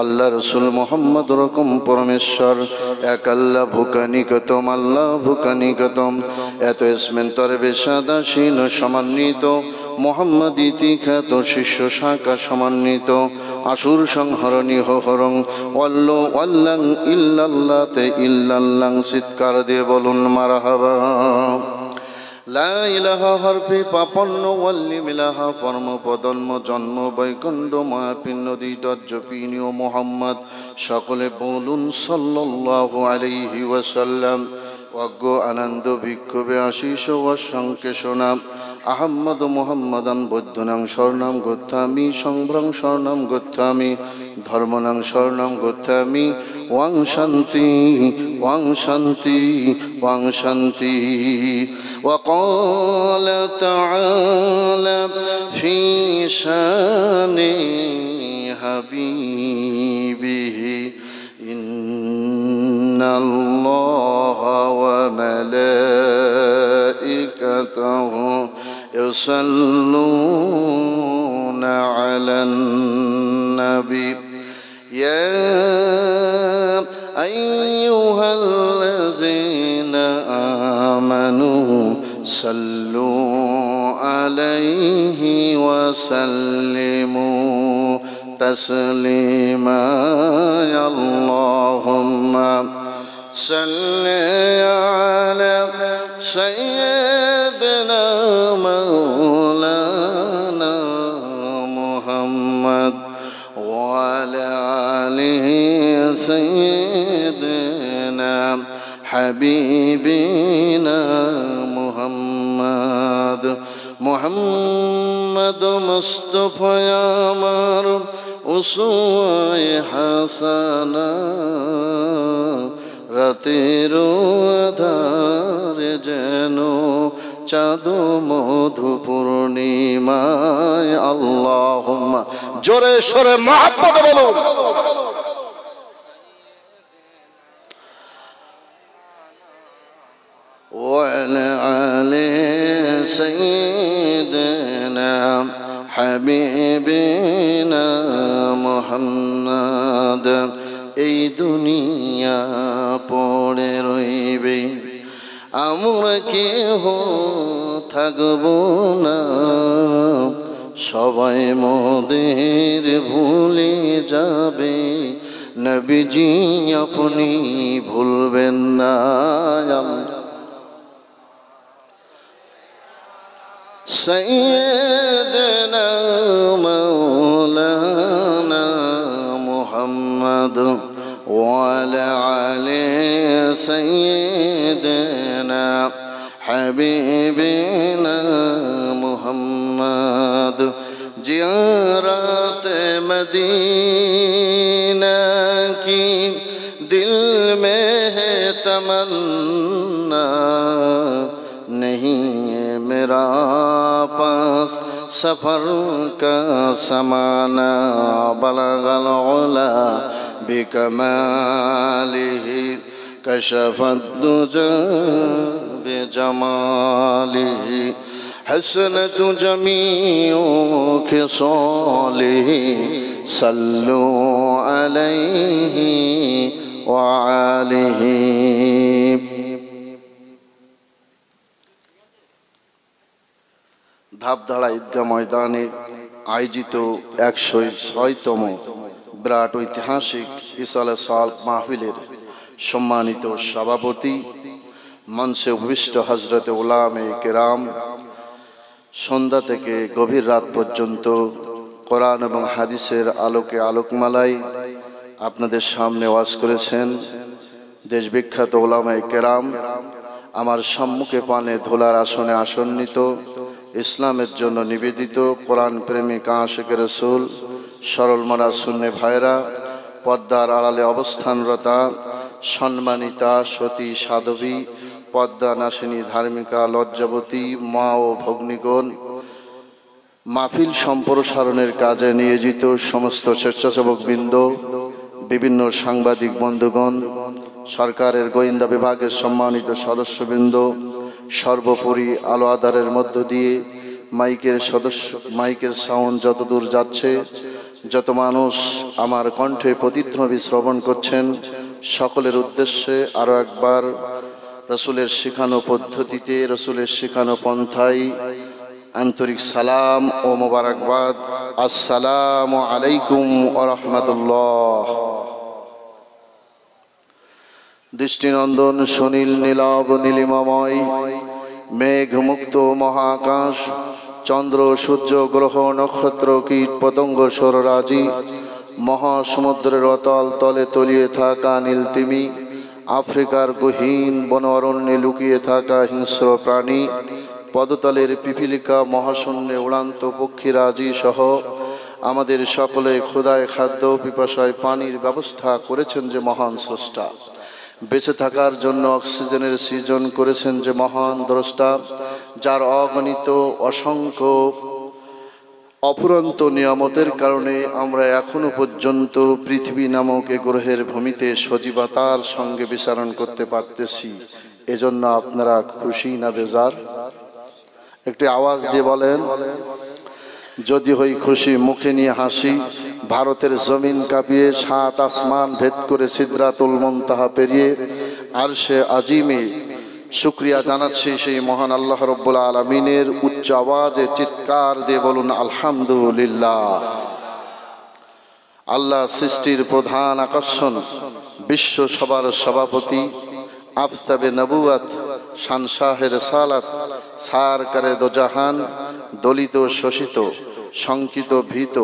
আল্লাহ রসুল মোহাম্মদ রকম পরমেশ্বর এক আল্লাহ ভুকানিকতম আল্লাহ ভুকানিকতম এত ইসমেন্তরে বেশাদাসীন সমান্বিত মোহাম্মদ ইতিখ্যাত শিষ্য শাখা সমান্বিত আসুর সংহরণী হরং ওয়াল্ল ওয়াল্লাং ইল্লাল্লাতে ইল্লাল্লাং চিৎকার দিয়ে বলুন মারহাবা। লা ইলাহা হরফে পাপন্ন ওয়াল্লি মিলাহা পরম পদন্ম জন্ম বৈকুণ্ঠ মায়াপিন নদী তজ্জপিনীয় মোহাম্মদ সকলে বলুন সাল্লাল্লাহু আলাইহি ওয়াসাল্লাম। অজ্ঞ আনন্দ বিক্ষোভে আশিস ওয়াসংকে শোনাম আহম্মদ মোহাম্মদান বৈদ্যনাং স্বর্ণাম গোত্থামি সংভ্রং স্বর্ণাম গোত্থামি ধর্মনাং স্বর্ণাম গোত্থামি ওয়াং শান্তি ওয়াং শান্তি ওয়াং শান্তি। وقال تعالى في شان حبيبه إن الله وملائكته يصلون على النبي يا أيها الذين آمنوا صلوا عليه وسلموا تسليما اللهم صل على سيدنا مولانا محمد وعلى آله سيدنا حبيبنا محمد محمد مصطفى আমার উসওয়ায়ে হাসানা রাতের আধারে যেন চাঁদ মধু পূর্ণিমায় আল্লাহুম্মা জোরে সোরে মুহাম্মদ বলুন। وعلى آل سيدنا حبيبنا محمد এই দুনিয়া পড়ে রইবে আমরা কেহ থাকব না সবাই মোদের ভুলে যাবে নবীজি আপনি ভুলবেন না। سيدنا مولانا محمد وعلى آل سيدنا حبيبنا محمد زیارت مدینہ کی دل میں ہے تمنا نہیں میرا پاس سفر کا سمانا بلغ العلا بکمالہ کشف الدجى بجمالہ حسنت جمیع خصالہ صلوا علیہ وآلہ। ধাপধাড়া ঈদগাহ ময়দানে আয়োজিত 106তম বিরাট ঐতিহাসিক ইসালে সাল মাহফিলের সম্মানিত সভাপতি মঞ্চে উপবিষ্ট হযরতে উলামায়ে কেরাম সন্ধ্যা থেকে গভীর রাত পর্যন্ত কোরআন এবং হাদিসের আলোকে আলোকমালায় আপনাদের সামনে ওয়াজ করেছেন দেশ বিখ্যাত উলামায়ে কেরাম। আমার সম্মুখে পানে ধুলার আসনে আসন্নিত ইসলামের জন্য নিবেদিত কোরআন প্রেমিক আশিকে রাসূল সরল মনা সুন্নি ভাইরা, পর্দার আড়ালে অবস্থানরতা সম্মানিতা সতী সাধবী, পদ্মা নাসিনী ধার্মিকা লজ্জাবতী মা ও ভগ্নীগণ, মাহফিল সম্প্রসারণের কাজে নিয়োজিত সমস্ত স্বেচ্ছাসেবক বৃন্দ, বিভিন্ন সাংবাদিক বন্ধুগণ, সরকারের গোয়েন্দা বিভাগের সম্মানিত সদস্যবৃন্দ, সর্বোপরি আলো আধারের মধ্য দিয়ে মাইকের সাউন্ড যতদূর যাচ্ছে যত মানুষ আমার কণ্ঠে প্রতিধ্বনি শ্রবণ করছেন সকলের উদ্দেশ্যে আরো একবার রাসূলের শেখানো পদ্ধতিতে, রাসূলের শেখানো পন্থায় আন্তরিক সালাম ও মোবারকবাদ। আসসালামু আলাইকুম ওয়া রাহমাতুল্লাহ। দৃষ্টিনন্দন সুনীল নীলাভ নীলিমাময় মেঘমুক্ত মহাকাশ, চন্দ্র সূর্য গ্রহ নক্ষত্র কীট পতঙ্গ সররাজি, মহাসমুদ্রের অতল তলে তলিয়ে থাকা নীলতিমি, আফ্রিকার গহীন বন অরণ্যে লুকিয়ে থাকা হিংস্র প্রাণী, পদতলের পিপিলিকা, মহাশূন্যে উড়ান্ত পক্ষীরাজি সহ আমাদের সকলে ক্ষুধায় খাদ্য পিপাসায় পানির ব্যবস্থা করেছেন যে মহান স্রষ্টা, বেঁচে থাকার জন্য অক্সিজেনের সৃজন করেছেন যে মহান দ্রষ্টা, যার অগণিত অসংখ্য অফুরন্ত নিয়ামতের কারণে আমরা এখনো পর্যন্ত পৃথিবী নামক এ গ্রহের ভূমিতে সজীবতার সঙ্গে বিচরণ করতে পারতেছি। এজন্য আপনারা খুশি না বেজার? একটি আওয়াজ দিয়ে বলেন। যদি হই খুশি, মুখে নিয়ে হাসি। ভারতের জমিন কাঁপিয়ে সাত আসমান ভেদ করে সিদরাতুল মুনতাহা পেরিয়ে আরশে আজিমে শুকরিয়া জানাচ্ছি সেই মহান আল্লাহ রাব্বুল আলামিনের। উচ্চ আওয়াজে চিৎকার দিয়ে বলুন আলহামদুলিল্লাহ। আল্লাহ সৃষ্টির প্রধান আকর্ষণ, বিশ্ব সবার সভাপতি, আফতাবে নবুয়াত, শানশাহে রিসালাত, সারকারে দোজাহান, দলিত শোষিত, শঙ্কিত ভীত,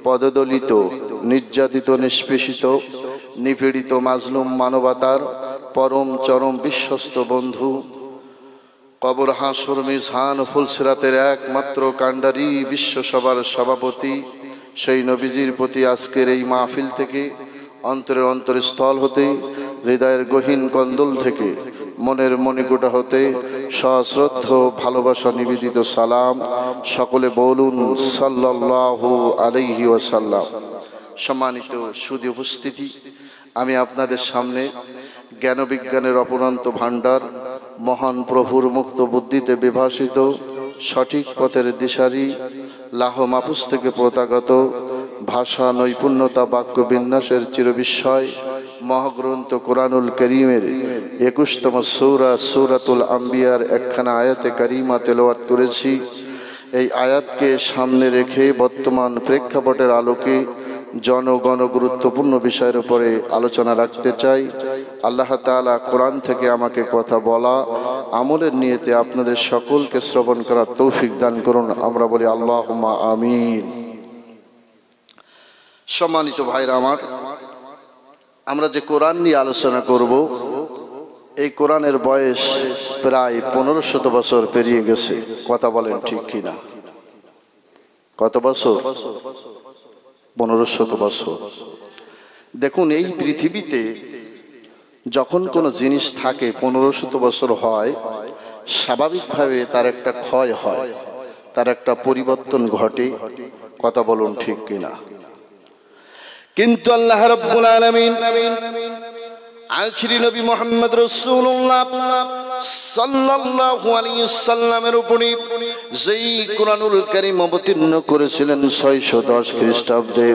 পদদলিত, নির্যাতিত নিষ্পেষিত, নিপীড়িত মাজলুম মানবতার পরম চরম বিশ্বস্ত বন্ধু, কবর হাসর মিজান ফুলসিরাতের একমাত্র কাণ্ডারি, বিশ্বসভার সভাপতি সেই নবীজির প্রতি আজকের এই মাহফিল থেকে, অন্তরের অন্তরস্থল হতে, হৃদয়ের গহীন কন্দল থেকে, মনের মণিকোটা হতে সশ্রদ্ধ ভালোবাসা নিবেদিত সালাম। সকলে বলুন সাল্লাল্লাহু আলাইহি ওয়াসাল্লাম। সম্মানিত সুধী উপস্থিতি, আমি আপনাদের সামনে জ্ঞান বিজ্ঞানের অপরন্ত ভাণ্ডার, মহান প্রভুর মুক্ত বুদ্ধিতে বিভাসিত, সঠিক পথের দিশারি, লাহ মাহফুজ থেকে প্রত্যাগত, ভাষা নৈপুণ্যতা বাক্য বিন্যাসের চিরবিস্ময় মহাগ্রন্থ কোরআনুল করিমের 21তম সূরা সূরাতুল আম্বিয়ার একখানা আয়াতে কারিমা তেলাওয়াত করেছি। এই আয়াতকে সামনে রেখে বর্তমান প্রেক্ষাপটের আলোকে জনগণ গুরুত্বপূর্ণ বিষয়ের উপরে আলোচনা রাখতে চাই। আল্লাহ তাআলা কোরআন থেকে আমাকে কথা বলা, আমলের নিয়তে আপনাদের সকলকে শ্রবণ করার তৌফিক দান করুন। আমরা বলি আল্লাহুম্মা আমিন। সম্মানিত ভাইরা আমার, আমরা যে কোরআন নিয়ে আলোচনা করব, এই কোরআনের বয়স প্রায় 1500 বছর পেরিয়ে গেছে। কথা বলেন ঠিক কিনা? কত বছর? 1500 বছর। দেখুন, এই পৃথিবীতে যখন কোনো জিনিস থাকে 1500 বছর হয়, স্বাভাবিকভাবে তার একটা ক্ষয় হয়, তার একটা পরিবর্তন ঘটে। কথা বলুন ঠিক কিনা? কিন্তু আল্লাহ রাব্বুল আলামিন আখিরি নবী মুহাম্মদ রাসূলুল্লাহ সাল্লাল্লাহু আলাইহি সাল্লামের উপরে যেই কোরআনুল কারীম অবতীর্ণ করেছিলেন 610 খ্রিস্টাব্দে,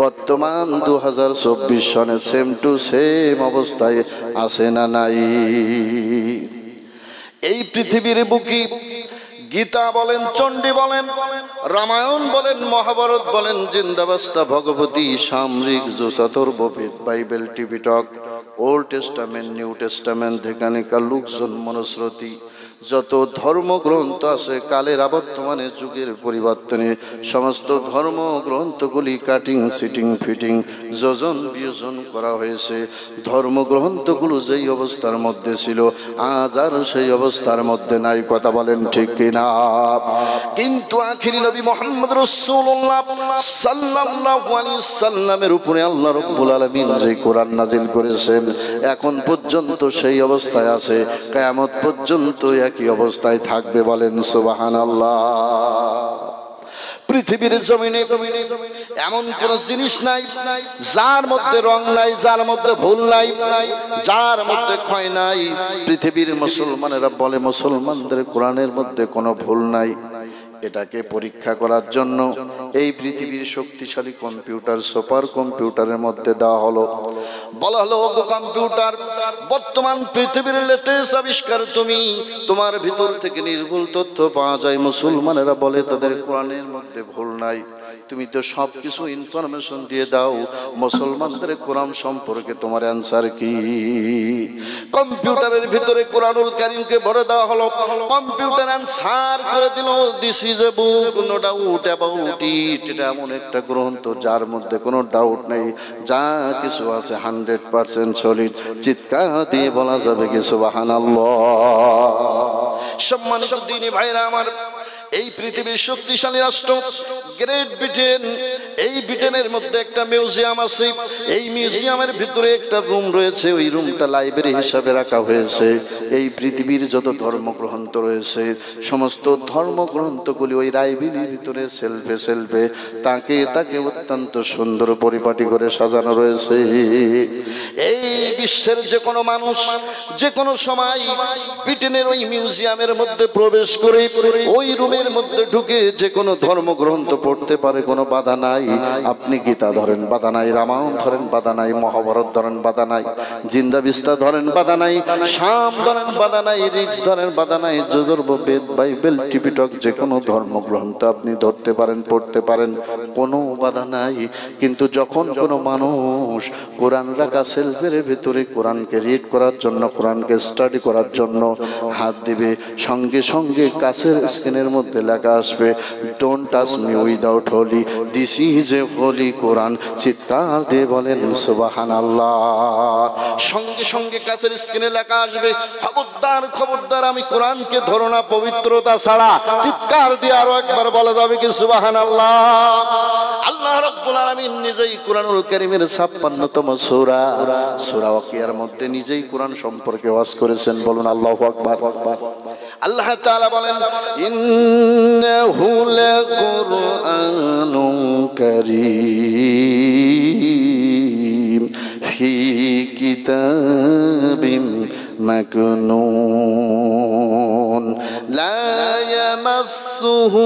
বর্তমান 2024 সনে সেম টু সেম অবস্থায় আছে না নাই? এই পৃথিবীর বুকে গীতা বলেন, চণ্ডী বলেন, রামায়ণ বলেন, মহাভারত বলেন, জিন্দাবাস্তা ভগবতী, সামরিক, Chaturveda, Bible, Tipitaka, Old Testament, New Testament, ধেকানিকা, লোকজন, মনুস্মৃতি, যত ধর্মগ্রন্থ আছে কালের আবর্তমানে যুগের পরিবর্তনে সমস্ত ধর্মগ্রন্থগুলি কাটিং সিটিং ফিটিং যোজন বিয়োজন করা হয়েছে। ধর্মগ্রন্থগুলো যেই অবস্থার মধ্যে ছিল আজ আর সেই অবস্থার মধ্যে নাই। কথা বলেন ঠিক কিনা? কিন্তু আখিরি নবী মুহাম্মদ রাসূলুল্লাহ সাল্লাল্লাহু আলাইহি সাল্লামের উপরে আল্লাহ রাব্বুল আলামিন যে কোরআন নাজিল করেছেন, এখন পর্যন্ত সেই অবস্থায় আছে, কিয়ামত পর্যন্ত একই অবস্থায় থাকবে। বলেন সুবহানাল্লাহ। পৃথিবীর জমিনে এমন কোন জিনিস নাই যার মধ্যে রং নাই, যার মধ্যে ভুল নাই, যার মধ্যে ক্ষয় নাই। পৃথিবীর মুসলমানেরা বলে মুসলমানদের কোরআনের মধ্যে কোনো ভুল নাই। এটাকে পরীক্ষা করার জন্য এই পৃথিবীর শক্তিশালী কম্পিউটার সুপার কম্পিউটারের মধ্যে দেওয়া হলো। বলা হলো, ওগো কম্পিউটার, বর্তমান পৃথিবীর লেটেস্ট আবিষ্কার তুমি, তোমার ভিতর থেকে নির্ভুল তথ্য পাওয়া যায়। মুসলমানেরা বলে তাদের কোরআনের মধ্যে ভুল নাই, তুমি তো সব কিছু ইনফরমেশন দিয়ে দাও, মুসলমানদের কোরআন সম্পর্কে তোমার অ্যান্সার কি? কম্পিউটারের ভিতরে কোরআনুল কারীমকে ভরে দেওয়া হলো। কম্পিউটার অ্যান্সার করে দিল, this is a book, no doubt about it. এটা এমন একটা গ্রন্থ যার মধ্যে কোনো ডাউট নেই, যা কিছু আছে 100% সলিড। চিৎকার দিয়ে বলা যাবে কি সুবহানাল্লাহ। সম্মানিত দিনী ভাইরা আমার, এই পৃথিবীর শক্তিশালী রাষ্ট্র গ্রেট ব্রিটেন, এই ব্রিটেনের মধ্যে একটা মিউজিয়াম আছে। এই মিউজিয়ামের ভিতরে একটা রুম রয়েছে, ওই রুমটা লাইব্রেরি হিসাবে রাখা হয়েছে। এই পৃথিবীর যত ধর্মগ্রন্থ রয়েছে, সমস্ত ধর্মগ্রন্থগুলি ওই লাইব্রেরির ভিতরে সেলফে সেলফে তাকে তাকে অত্যন্ত সুন্দর পরিপাটি করে সাজানো রয়েছে। এই বিশ্বের যে কোনো মানুষ যে কোনো সময় ব্রিটেনের ওই মিউজিয়ামের মধ্যে প্রবেশ করে ওই রুমের মধ্যে ঢুকে যে কোনো ধর্মগ্রন্থ পড়তে পারে, কোনো বাধা নাই। আপনি গীতা ধরেন, বাধা নাই। রামায়ণ ধরেন, বাধা নাই। মহাভারত ধরেন, বাধা নাই। জিন্দাবিস্তা ধরেন, বাধা নাই। শাম ধরেন, বাধা নাই। রিক্স ধরেন, বাধা নাই। যজুর্বেদ, বেদ, বাইবেল, টিপিটক যে কোনো ধর্মগ্রন্থ আপনি ধরতে পারেন, পড়তে পারেন, কোনো বাধা নাই। কিন্তু যখন কোনো মানুষ কোরআন রাখা সেলফের ভিতরে কোরআনকে রিড করার জন্য, কোরআনকে স্টাডি করার জন্য হাত দিবে, সঙ্গে সঙ্গে কাছের স্ক্রিনের মধ্যে লেখা আসবে, don't touch me without holy, this is a holy Quran. চিৎকার দিয়ে বলেন সুবহানাল্লাহ। সঙ্গে সঙ্গে কাছের স্ক্রিনে লেখা আসবে, খবরদার খবরদার আমি কোরআনকে ধরো না পবিত্রতা ছাড়া। চিৎকার দিয়ে আরো একবার বলা যাবে কি সুবহানাল্লাহ। আল্লাহ রাব্বুল আলামিন নিজেই কোরআনুল কারীমের 56তম সূরা সূরা ওয়াকিয়ার মধ্যে নিজেই কোরআন সম্পর্কে ওয়াজ করেছেন। বলুন আল্লাহু আকবার। আল্লাহ তাআলা বলেন, ইন্নাহু লাকুরআনুন কারীম ফি কিতাবিম মাকনুন লা ইয়ামাসসুহু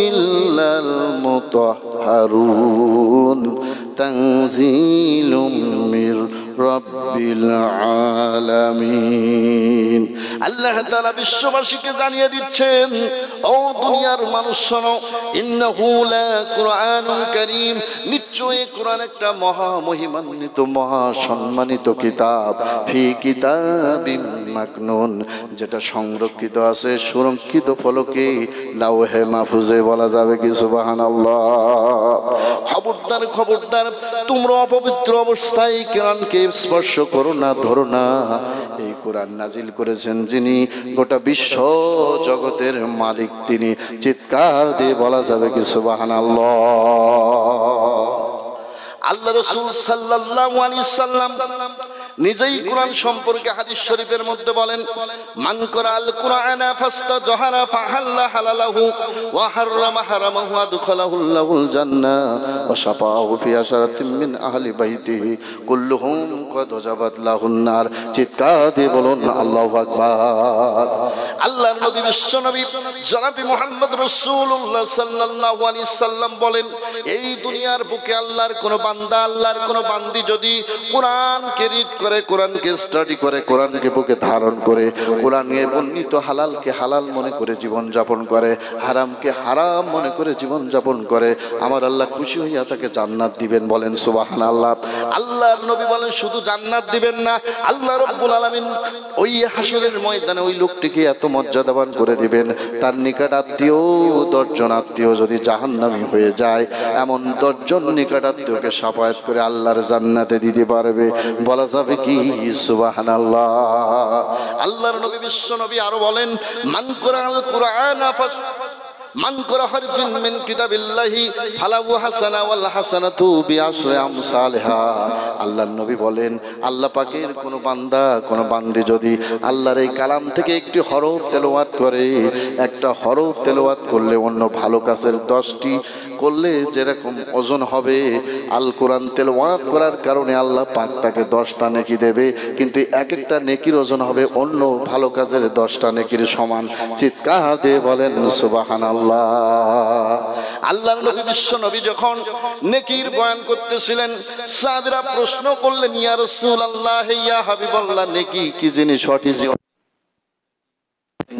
ইল্লাল মুতাহহারুন তানজিলুম মির রাব্বিল আলামিন। আল্লাহ তাআলা বিশ্ববাসীকে জানিয়ে দিচ্ছেন, ও দুনিয়ার মানুষ শোনো, ইন্নাহু লাকুরআনুন কারীম, নিশ্চয়ই কোরআন একটা মহা মহিমান্বিত, মহা সম্মানিত কিতাব। ফি কিতাবিম মাকনুন, যেটা সংরক্ষিত আছে সুরক্ষিত ফলকে, লাওহে মাহফুজে। বলা যাবে কি সুবহানাল্লাহ। খবরদার খবরদার, তোমরা অপবিত্র অবস্থায় কোরআনকে স্পর্শ করো না, ধরো না। এই কোরআন নাজিল করেছেন যিনি, গোটা বিশ্ব জগতের মালিক তিনি। চিৎকার দিয়ে বলা যাবে কি সুবহানাল্লাহ। আল্লাহ রাসূল সাল্লাল্লাহু আলাইহি সাল্লাম নিজেই কোরআন সম্পর্কে হাদিস শরীফের মধ্যে বলেন, মান করাল কুরআনা ফাস্তাজহারা ফাহাল্লা হালালাহু ওয়া হারামা হারামাহু আদখালাহুল্লাহুল জান্নাহ ওয়া শাফাআহু ফি আশরাতিন মিন আহলি বাইতিহি কুল্লুহুম ক্বাদ ওয়াজাবাত লাহুন নার। চিৎকার দিয়ে বলুন আল্লাহু আকবার। আল্লাহর নবী বিশ্ব নবী জনাব মুহাম্মদ রাসূলুল্লাহ সাল্লাল্লাহু আলাইহি সাল্লাম বলেন, এই দুনিয়ার বুকে আল্লাহর কোন বান্দা, আল্লাহর কোন বান্দি যদি কোরআনকে রিড করে, কোরআনকে স্টাডি করে, কোরআনকে বুকে ধারণ করে, কোরআনের বর্ণিত হালালকে হালাল মনে করে জীবন যাপন করে, হারামকে হারাম মনে করে জীবন যাপন করে, আমার আল্লাহ খুশি হইয়া তাকে জান্নাত দিবেন। বলেন সুবহানাল্লাহ। আল্লাহর নবী বলেন, শুধু জান্নাত দিবেন না, আল্লাহ রাব্বুল আলামিন ওই হাসরের ময়দানে ওই লোকটিকে এত মর্যাদাবান করে দিবেন, তার নিকট আত্মীয় 10 জন আত্মীয় যদি জাহান্নামী হয়ে যায়, এমন 10 জন নিকট আত্মীয়কে শাফায়াত করে আল্লাহর জান্নাতে দিতে পারবে। বলা যাবে কি সুবহানাল্লাহ। আল্লাহর নবী বিশ্ব নবী আরো বলেন, মান কুরআন কুরআনা ফাস মান করা হারফিন মিন কিতাবিল্লাহি ফালাহু হাসানা ওয়াল হাসানাতু বিআশরি আমসালিহা। আল্লাহর নবী বলেন, আল্লাহ পাকের কোন বান্দা, কোন বান্দি যদি আল্লাহর এই কালাম থেকে একটি হরফ তেলাওয়াত করে, একটা হরফ তেলাওয়াত করলে অন্য ভালো কাজের 10টি করলে যেরকম ওজন হবে, আল কোরআন তেলাওয়াত করার কারণে আল্লাহ পাক তাকে 10টা নেকি দেবে, কিন্তু এক একটা নেকির ওজন হবে অন্য ভালো কাজের 10টা নেকির সমান। চিৎকার দিয়ে বলেন সুবহানাল্লাহ। সুবহানাল্লাহ। আল্লাহর নবী বিশ্ব নবী যখন নেকির বয়ান করতেছিলেন, সাহাবীরা প্রশ্ন করলেন, ইয়া রাসূলুল্লাহ, ইয়া হাবিবাল্লাহ, নেকি কি জিনিস? হোয়াট ইজ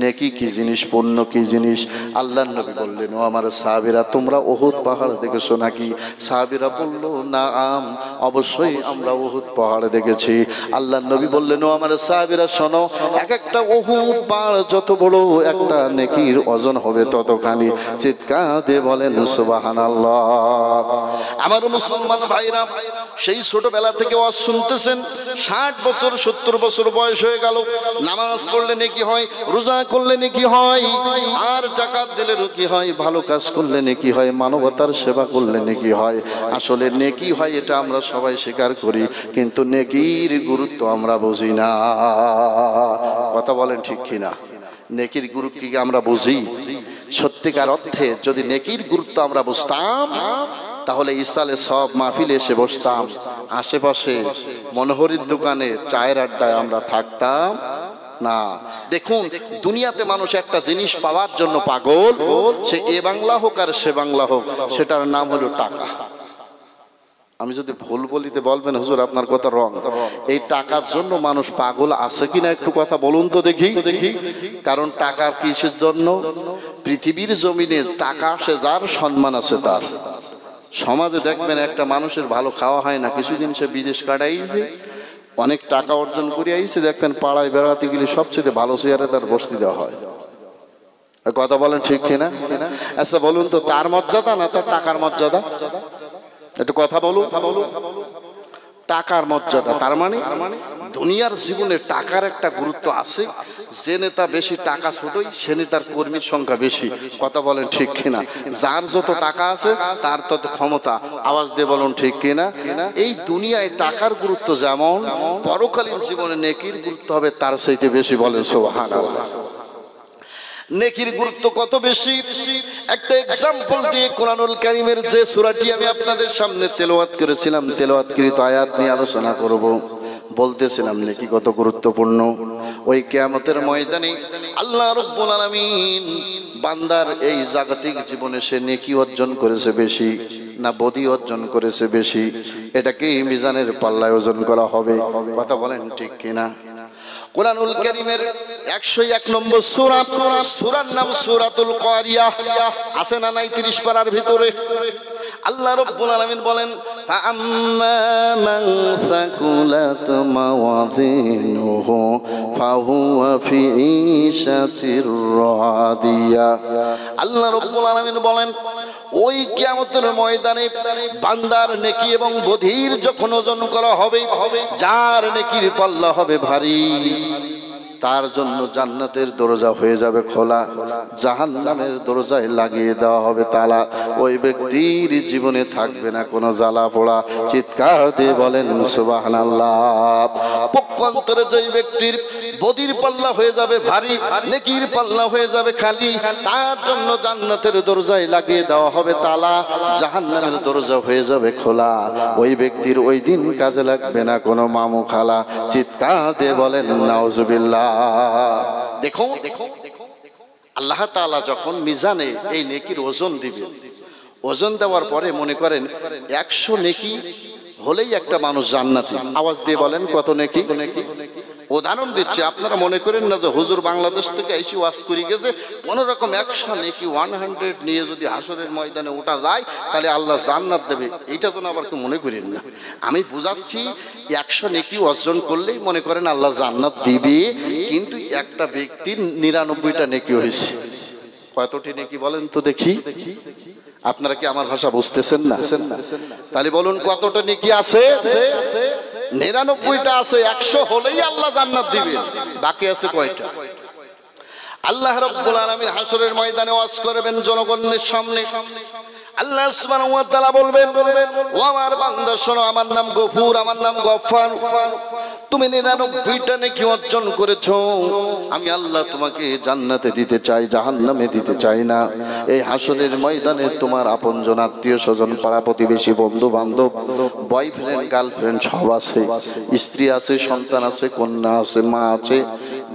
নেকি কি জিনিস, পুণ্য কি জিনিস? আল্লাহর নবী বললেন, ও আমার সাহাবীরা, তোমরা উহুদ পাহাড় দেখেছো নাকি? সাহাবীরা বলল, নাম, অবশ্যই আমরা উহুদ পাহাড় দেখেছি। আল্লাহর নবী বললেন, ও আমার সাহাবীরা শোনো, এক একটা উহুদ পাহাড় যত বড়, একটা নেকির ওজন হবে ততখানি। চিৎকার দিয়ে বলেন সুবহানাল্লাহ। আমার মুসলমান ভাইরা, সেই ছোটবেলা থেকে ওয়াজ শুনতেছেন, 60 বছর 70 বছর বয়স হয়ে গেল, নামাজ পড়লে নেকি হয়, রোজা করলে নেকি হয়, আর যাকাত দিলে নেকি হয়, ভালো কাজ করলে নেকি হয়, মানবতার সেবা করলে নেকি হয়। আসলে নেকি হয় এটা আমরা সবাই স্বীকার করি, কিন্তু নেকির গুরুত্ব আমরা বুঝি না। কথা বলেন ঠিক কিনা? নেকির গুরুত্ব কি আমরা বুঝি? সত্যিকার অর্থে যদি নেকির গুরুত্ব আমরা বুঝতাম, তাহলে ইসালে সব মাহফিলে এসে বসতাম, আশেপাশে মনোহরির দোকানে চায়ের আড্ডায় আমরা থাকতাম না। দেখুন, দুনিয়াতে মানুষ একটা জিনিস পাওয়ার জন্য পাগল, সে এ বাংলা হোক আর সে বাংলা হোক, সেটার নাম হলো টাকা। আমি যদি ভুল বলিতে বলবেন, হুজুর আপনার কথা রং। এই টাকার জন্য মানুষ পাগল আছে কিনা একটু কথা বলুন তো দেখি। কারণ টাকার কিসের জন্য? পৃথিবীর জমিনে টাকা আসে যার, সম্মান আছে তার। সমাজে দেখবেন একটা মানুষের ভালো খাওয়া হয় না, কিছুদিন সে বিদেশ কাটাইছে, অনেক টাকা অর্জন করে আইছে, দেখবেন পাড়ায় বেড়াতে গেলে সবচেয়ে ভালো চেয়ারে তার বসতে দেওয়া হয়। কথা বলেন ঠিক কিনা? আচ্ছা বলুন তো, তার মর্যাদা না তার টাকার মর্যাদা? একটু কথা বলুন। টাকার মর্যাদা। তার মানে দুনিয়ার জীবনে টাকার একটা গুরুত্ব আছে। যে নেতা বেশি টাকা ছোটই, সে নেতার কর্মীর সংখ্যা বেশি। কথা বলেন ঠিক কিনা? যার যত টাকা আছে তার তত ক্ষমতা। আওয়াজ দিয়ে বলুন ঠিক কিনা? এই দুনিয়ায় টাকার গুরুত্ব যেমন, পরকালীন জীবনে নেকির গুরুত্ব হবে তার চাইতে বেশি। বলেন সুবহানাল্লাহ। নেকির গুরুত্ব কত বেশি, একটা এক্সাম্পল দিয়ে কোরআনুল কারীমের যে সূরাটি আমি আপনাদের সামনে তেলাওয়াত করেছিলাম, তেলাওয়াতকৃত আয়াত নিয়ে আলোচনা করব। বলতেছিলাম নেকি কত গুরুত্বপূর্ণ। ওই কিয়ামতের ময়দানে আল্লাহ রাব্বুল আলামিন বান্দার এই জাগতিক জীবনে সে নেকি অর্জন করেছে বেশি না বদি অর্জন করেছে বেশি, এটাকে মিজানের পাল্লায় ওজন করা হবে। কথা বলেন ঠিক কিনা? কোরআনুল কারীমের 101 নম্বর সূরা, সূরার নাম সূরাতুল কারিয়াহ। আছে না নাই 30 পারার ভিতরে? আল্লাহ রাব্বুল আলামিন বলেন, ফাআম্মা মান সাকুলাত মাওয়াজিনুহু ফাহুয়া ফি ঈশাতির রাদিয়া। আল্লাহ রাব্বুল আলামিন বলেন, ওই কিয়ামতের ময়দানে বান্দার নেকি এবং বধির যখন ওজন করা হবে, যার নেকির পাল্লা হবে ভারী, তার জন্য জান্নাতের দরজা হয়ে যাবে খোলা, জাহান্নামের দরজায় লাগিয়ে দেওয়া হবে তালা। ওই ব্যক্তির জীবনে থাকবে না কোনো জ্বালা পোড়া। চিৎকার দিয়ে বলেন সুবহানাল্লাহ। পক্ষান্তরে যেই ব্যক্তির বদির পাল্লা হয়ে যাবে ভারী, নেকির পাল্লা হয়ে যাবে খালি, তার জন্য জান্নাতের দরজায় লাগিয়ে দেওয়া হবে তালা, জাহান্নামের দরজা হয়ে যাবে খোলা। ওই ব্যক্তির ওই দিন কাজে লাগবে না কোনো মামু খালা। চিৎকার দিয়ে বলেন নাউজুবিল্লাহ। দেখো, আল্লাহ তাআলা যখন মিজানে এই নেকির ওজন দিবেন, ওজন দেওয়ার পরে মনে করেন 100 নেকি হলেই একটা মানুষ জান্নাতি। আওয়াজ দিয়ে বলেন কত নেকি? উদাহরণ দিচ্ছি, আপনারা মনে করেন না যে হুজুর বাংলাদেশ থেকে এসে ওয়াজ করে গেছে, কোনো রকম 100 নেকি 100 নিয়ে যদি হাসরের ময়দানে ওঠা যায় তাহলে আল্লাহ জান্নাত দেবে, এইটা যেন আবার কেউ মনে করেন না। আমি বুঝাচ্ছি, 100 নেকি অর্জন করলেই মনে করেন আল্লাহ জান্নাত দিবে, কিন্তু একটা ব্যক্তির 99টা নেকি হয়েছে। কতটি নেকি বলেন তো দেখি? আপনারা কি আমার ভাষা বুঝতেছেন না? তাহলে বলুন কতটা নেকি আছে? 99টা আছে। 100 হলেই আল্লাহ জান্নাত দিবেন, বাকি আছে কয়টা? আল্লাহ রাব্বুল আলামিন হাসরের ময়দানে ওয়াজ করবেন জনগণের সামনে। আল্লাহ সুবহানাহু ওয়া তাআলা বলবেন, ও আমার বান্দা শোনো, আমার নাম গফুর, আমার নাম গফফার। তুমি 99টা নেকি অর্জন করেছো, আমি আল্লাহ তোমাকে জান্নাতে দিতে চাই, জাহান্নামে দিতে চাই না। এই হাসরের ময়দানে তোমার আপনজন, আত্মীয় স্বজন, পাড়া প্রতিবেশী, বন্ধু বান্ধব, বয়ফ্রেন্ড গার্লফ্রেন্ড সব আছে, স্ত্রী আছে, সন্তান আছে, কন্যা আছে, মা আছে,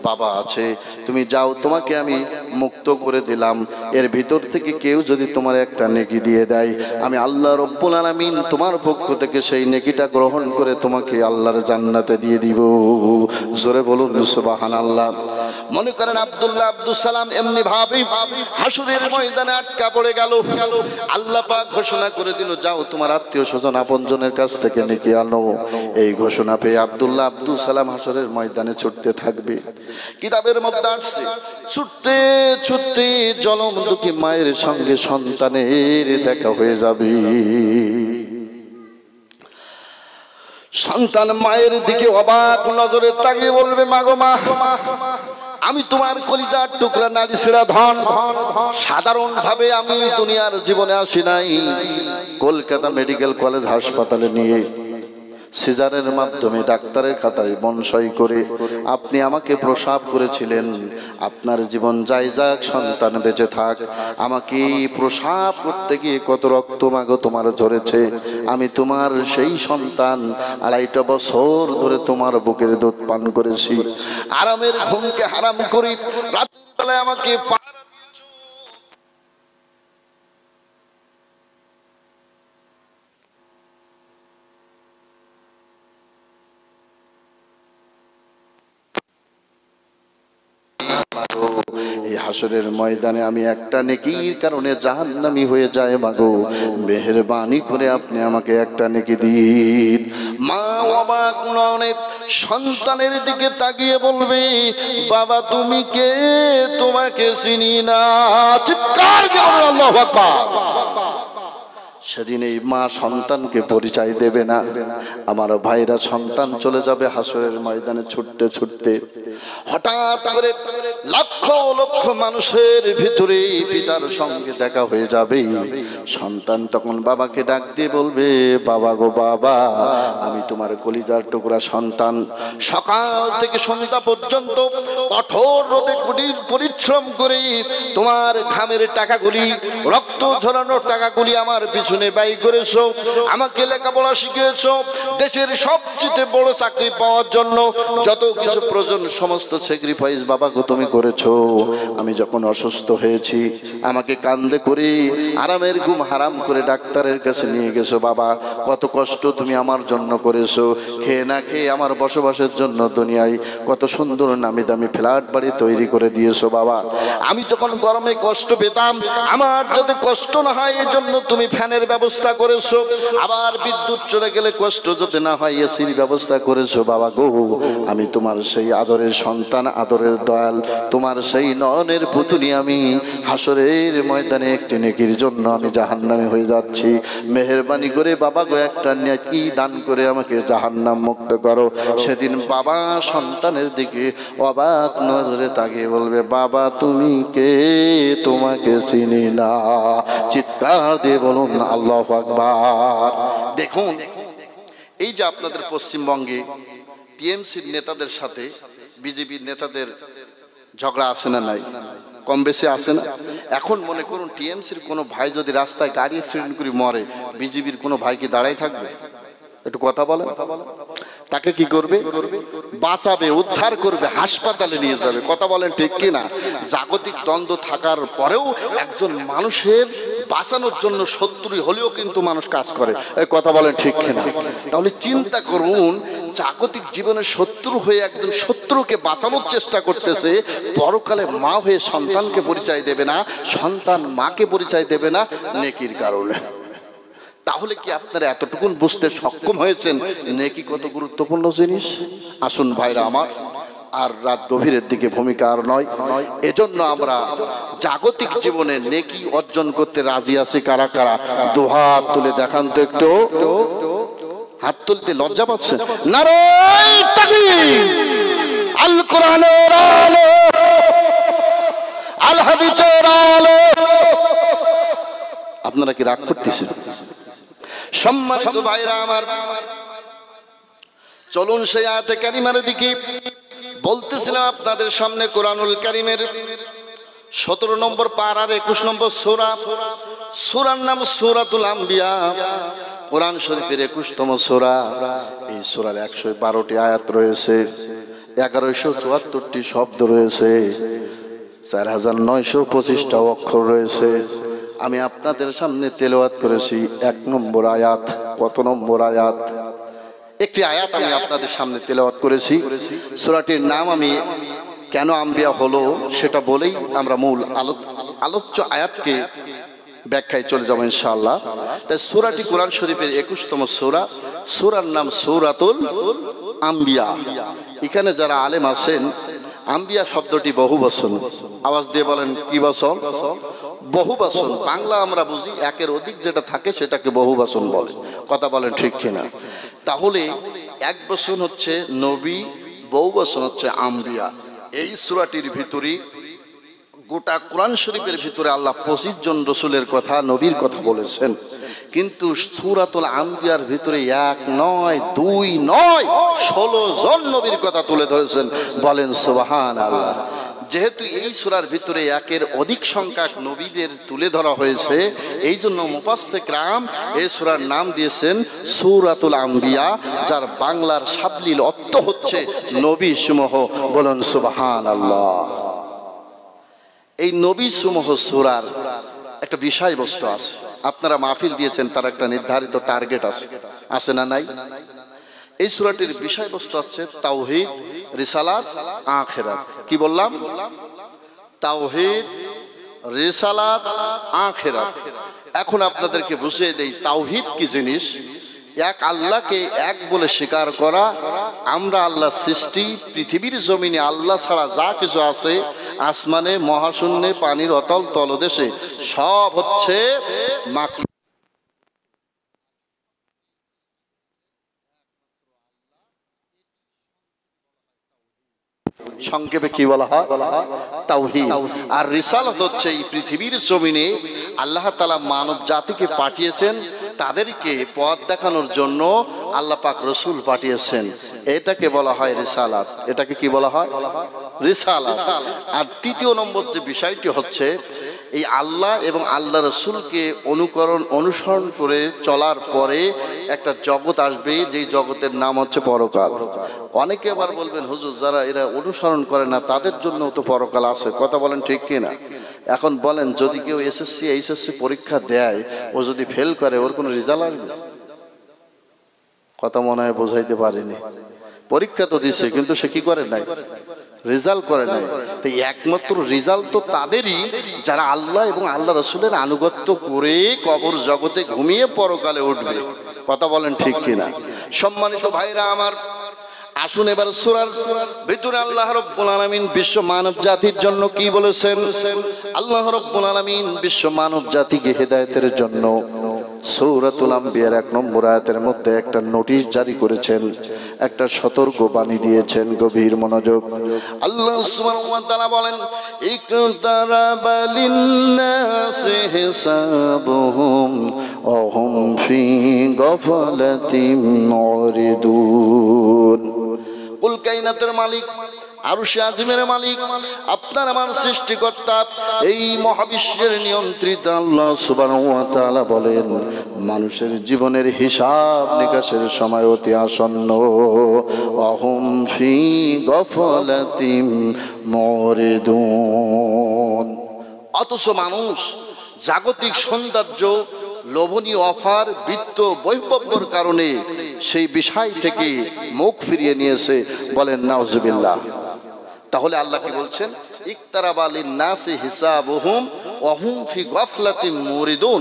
বাবা আছে, তুমি যাও, তোমাকে আমি মুক্ত করে দিলাম। এর ভিতর থেকে কেউ যদি তোমার একটা নেকি দিয়ে দেয়, আমি আল্লাহ রব্বুল আলামিন তোমার পক্ষ থেকে সেই নেকিটা গ্রহণ করে তোমাকে আল্লাহর জান্নাতে দিয়ে দিব। জোরে বলুন সুবহানাল্লাহ। মনে করেন আব্দুল্লাহ আব্দুস সালাম এমনি ভাবে হাসরের ময়দানে আটকা পড়ে গেল। আল্লাহ পাক ঘোষণা করে দিল, যাও তোমার আত্মীয় স্বজন আপনজনের কাছ থেকে নেকি আনো। এই ঘোষণা পেয়ে আব্দুল্লাহ আব্দুস সালাম হাসরের ময়দানে ছুটতে থাকবে। কিতাবের মধ্যে আসছে, ছুটতে ছুটতে জনম দুঃখী মায়ের সঙ্গে সন্তানের দেখা হয়ে যাবে। সন্তান মায়ের দিকে অবাক নজরে তাকিয়ে বলবে, মাগো মা, আমি তোমার কলিজার টুকরা নারী ছেড়া ধন। সাধারণ ভাবে আমি দুনিয়ার জীবনে আসি নাই, কলকাতা মেডিকেল কলেজ হাসপাতালে নিয়ে সিজারের মাধ্যমে ডাক্তারের খাতায় বনসই করে আপনি আমাকে প্রসব করেছিলেন। আপনার জীবন যাই যাক, সন্তান বেঁচে থাক। আমাকে প্রসব করতে গিয়ে কত রক্ত মাগো তোমার ঝরেছে। আমি তোমার সেই সন্তান, 2.5 বছর ধরে তোমার বুকের দুধ পান করেছি। আরামের ঘুমকে হারাম করি, রাতের বেলায় আমাকে এই হাসরের ময়দানে আমি একটা নেকির কারণে জাহান্নামী হয়ে যায়। মাগো, মেহেরবানি করে আপনি আমাকে একটা নেকি দিন। মা অবাক নয়নে সন্তানের দিকে তাকিয়ে বলবে, বাবা তুমি কে? তোমাকে চিনি না। চিৎকার দিয়ে বলুন আল্লাহু আকবার। সেদিন এই মা সন্তানকে পরিচয় দেবে না। আমার ভাইরা, সন্তান চলে যাবে হাসরের ময়দানে ছুটতে ছুটতে। হঠাৎ করে লক্ষ লক্ষ মানুষের ভিতরে পিতার সঙ্গে দেখা হয়ে যাবে। সন্তান তখন বাবাকে ডাক দিয়ে বলবে, বাবা গো বাবা, আমি তোমার কলিজার টুকরা সন্তান। সকাল থেকে সন্ধ্যা পর্যন্ত কঠোর রোদে কঠিন পরিশ্রম করে তোমার ঘামের টাকাগুলি, রক্ত ঝরানোর টাকাগুলি আমার পিছনে ব্যয় করেছো। আমাকে লেখাপড়া শিখিয়েছো। দেশের সবচেয়ে বড় চাকরি পাওয়ার জন্য যত কিছু প্রয়োজন সমস্ত স্যাক্রিফাইস বাবা গো তুমি করেছো। আমি যখন অসুস্থ হয়েছি, আমাকে কান্দে করে আরামের ঘুম হারাম করে ডাক্তারের কাছে নিয়ে গেছো। বাবা, কত কষ্ট তুমি আমার জন্য করেছো। খেয়ে না খেয়ে আমার বসবাসের জন্য দুনিয়ায় কত সুন্দর নামি দামি ফ্ল্যাট বাড়ি তৈরি করে দিয়েছো। বাবা, আমি যখন গরমে কষ্ট পেতাম, আমার যাতে কষ্ট না হয় এই জন্য তুমি ফ্যানের ব্যবস্থা করেছো। আবার বিদ্যুৎ চলে গেলে কষ্ট যাতে না হয় এসির ব্যবস্থা করেছো। বাবা গো, আমি তোমার সেই আদরের সন্তান, আদরের দয়াল, তোমার সেই নয়নের পুতুলি। আমি হাসরের ময়দানে একটি নেকির জন্য আমি জাহান্নামী হয়ে যাচ্ছি। মেহেরবানি করে বাবা গো একটা নেকি দান করে আমাকে জাহান্নাম মুক্ত করো। সেদিন বাবা সন্তানের দিকে অবাক নজরে তাকিয়ে বলবে, বাবা তুমি কে? তোমাকে চিনি না। চিৎকার দিয়ে বলুন আল্লাহু আকবার। দেখুন, এই যে আপনাদের পশ্চিমবঙ্গে টিএমসির নেতাদের সাথে বিজেপির নেতাদের ঝগড়া আছে না নাই? কম বেশি আছে না? এখন মনে করুন টিএমসির কোনো ভাই যদি রাস্তায় গাড়ি অ্যাক্সিডেন্ট করে মরে, বিজেপির কোনো ভাই কি দাঁড়াই থাকবে? একটু কথা বলেন। তাকে কি করবে? বাঁচাবে, উদ্ধার করবে, হাসপাতালে নিয়ে যাবে। কথা বলেন ঠিক কি না? জাগতিক দ্বন্দ্ব থাকার পরেও একজন মানুষের বাঁচানোর জন্য শত্রু হলেও কিন্তু মানুষ কাজ করে। এই কথা বলেন ঠিক কি না? তাহলে চিন্তা করুন, জাগতিক জীবনের শত্রু হয়ে একজন শত্রুকে বাঁচানোর চেষ্টা করতেছে, পরকালে মা হয়ে সন্তানকে পরিচয় দেবে না, সন্তান মাকে পরিচয় দেবে না নেকির কারণে। তাহলে কি আপনারা এতটুকুন বুঝতে সক্ষম হয়েছেন নেকি কত গুরুত্বপূর্ণ জিনিস? আসুন ভাইরা আমার, আর রাত গভীরের দিকে ভূমিকা আর নয়। এজন্য আমরা জাগতিক জীবনে নেকি অর্জন করতে রাজি আছি কারা কারা? দুহাত তুলে দেখান তো একটু। হাত তুলতে লজ্জা পাচ্ছেন? নারায়ে তাকবীর। আল কোরআনের আলো, আল হাদিসের আলো। আপনারা কি রাগ করতেছেন? সম্মানিত ভাইরা আমার, চলুন সেই আয়াতে কারিমার দিকে। বলতেছিলাম আপনাদের সামনে কোরআনুল কারিমের 17 নম্বর পারার 21 নম্বর সূরা। সূরার নাম সূরাতুল আম্বিয়া। কোরআন শরীফের 21তম সূরা। এই সূরার 112টি আয়াত রয়েছে। 1174টি শব্দ রয়েছে, 4925টা অক্ষর রয়েছে। আমি আপনাদের সামনে তেলাওয়াত করেছি 1 নম্বর আয়াত। কত নম্বর আয়াত? একটি আয়াত আমি আপনাদের সামনে তেলাওয়াত করেছি। সূরাটির নাম আমি কেন আম্বিয়া হলো সেটা বলেই আমরা মূল আলোচ্য আয়াতকে ব্যাখ্যায় চলে যাব ইনশাআল্লাহ। তাই সূরাটি কোরআন শরীফের 21তম সূরা, সূরার নাম সূরাতুল আম্বিয়া। এখানে যারা আলেম আছেন, আম্বিয়া শব্দটি বহুবচন। আওয়াজ দিয়ে বলেন কি বচন? বহুবচন। বাংলা আমরা বুঝি একের অধিক যেটা থাকে সেটাকে বহুবচন বলে। কথা বলেন ঠিক কিনা? তাহলে এক বচন হচ্ছে নবী, বহুবচন হচ্ছে আম্বিয়া। এই সূরাটির ভিতরে গোটা কোরআন শরীফের ভিতরে আল্লাহ 25 জন রসুলের কথা, নবীর কথা বলেছেন, কিন্তু সূরাতুল আম্বিয়ার ভিতরে 1 নয় 2 নয় 16 জন নবীর কথা তুলে ধরেছেন। বলেন সুবহানাল্লাহ। যেহেতু এই সূরার ভিতরে একের অধিক সংখ্যক নবীদের তুলে ধরা হয়েছে, এই জন্য মুফাসসিরগণ এই সূরার নাম দিয়েছেন সূরাতুল আম্বিয়া, যার বাংলার সাবলীল অর্থ হচ্ছে নবী সমূহ। বলেন সুবহানাল্লাহ। এই নবী সমূহ সূরার একটা বিষয়বস্তু আছে। আপনারা মাহফিল দিয়েছেন, তার একটা নির্ধারিত টার্গেট আছে না নাই? এই সূরাটির বিষয়বস্তু আছে তাওহীদ, রিসালাত, আখিরাত। কি বললাম? তাওহীদ, রিসালাত, আখিরাত। এখন আপনাদেরকে বুঝিয়ে দেই তাওহীদ কি জিনিস। এক আল্লাহকে এক বলে স্বীকার করা, আমরা আল্লাহ সৃষ্টি, পৃথিবীর জমিনে আল্লাহ ছাড়া যা কিছু আছে, আসমানে, মহাশূন্যে, পানির অতল তলদেশে, সব হচ্ছে মাখলুক। সংক্ষেপে কি বলা হয়? তাওহীদ। আর রিসালাত হচ্ছে এই পৃথিবীর জমিনে আল্লাহ তাআলা মানব জাতিকে পাঠিয়েছেন, তাদেরকে পথ দেখানোর জন্য আল্লাহ পাক রসুল পাঠিয়েছেন। এটাকে বলা হয় রিসালাত। এটাকে কি বলা হয়? রিসালাত। আর তৃতীয় নম্বর যে বিষয়টি হচ্ছে, এই আল্লাহ এবং আল্লাহ রসুলকে অনুসরণ করে চলার পরে একটা জগৎ আসবে, যেই জগতের নাম হচ্ছে পরকাল। অনেকে আবার বলবেন, হুজুর যারা এরা অনুসরণ করে না তাদের জন্য তো পরকাল আছে। কথা বলেন ঠিক কিনা? এখন বলেন, যদি কেউ এসএসসি এইচএসসি পরীক্ষা দেয়, ও যদি ফেল করে, ওর কোনো রেজাল্ট আসবে? কথা মনে হয় বোঝাইতে পারিনি। পরীক্ষা তো দিছে, কিন্তু সে কি করে নাই? রেজাল্ট করে নাই। তো একমাত্র রেজাল্ট তো তাদেরই যারা আল্লাহ এবং আল্লাহ রসুলের আনুগত্য করে কবর জগতে ঘুমিয়ে পরকালে উঠবে। কথা বলেন ঠিক কিনা? সম্মানিত ভাইরা আমার, আসুন এবার সূরার ভিতরে আল্লাহ রাব্বুল আলামিন বিশ্ব মানব জাতির জন্য কি বলেছেন। আল্লাহ রাব্বুল আলামিন বিশ্ব মানব জাতিকে হেদায়েতের জন্য সূরাতুল আম্বিয়ার 1 নম্বর আয়াতের মধ্যে একটা নোটিশ জারি করেছেন, একটা সতর্ক বাণী দিয়েছেন। গভীর মনোযোগ। আল্লাহ সুবহানাহু ওয়া তাআলা বলেন, ইকতারাবা লিন-নাসি হিসাবুহুম ওয়া হুম ফি গাফলাতিন মুরিদুন। কুল কায়নাতের মালিক, আরশে আজিমের মালিক, আপনার আমার সৃষ্টিকর্তা, এই মহাবিশ্বের নিয়ন্ত্রিত আল্লাহ সুবহানাহু ওয়া তাআলা বলেন, মানুষের জীবনের হিসাব নিকাশের সময় অতি আসন্ন। ওয়া হুম ফি গাফলাতিন মুরিদুন। অথচ মানুষ জাগতিক সৌন্দর্য, লোভনীয় অফার, বিত্ত, বৈভবের কারণে সেই বিষয় থেকে মুখ ফিরিয়ে নিয়েছে। বলেন নাউজুবিল্লাহ। তাহলে আল্লাহ কি বলছেন? ইকতারাবা লিন-নাসি হিসাবুহুম ওয়া হুম ফি গাফলাতিন মুরিদুন।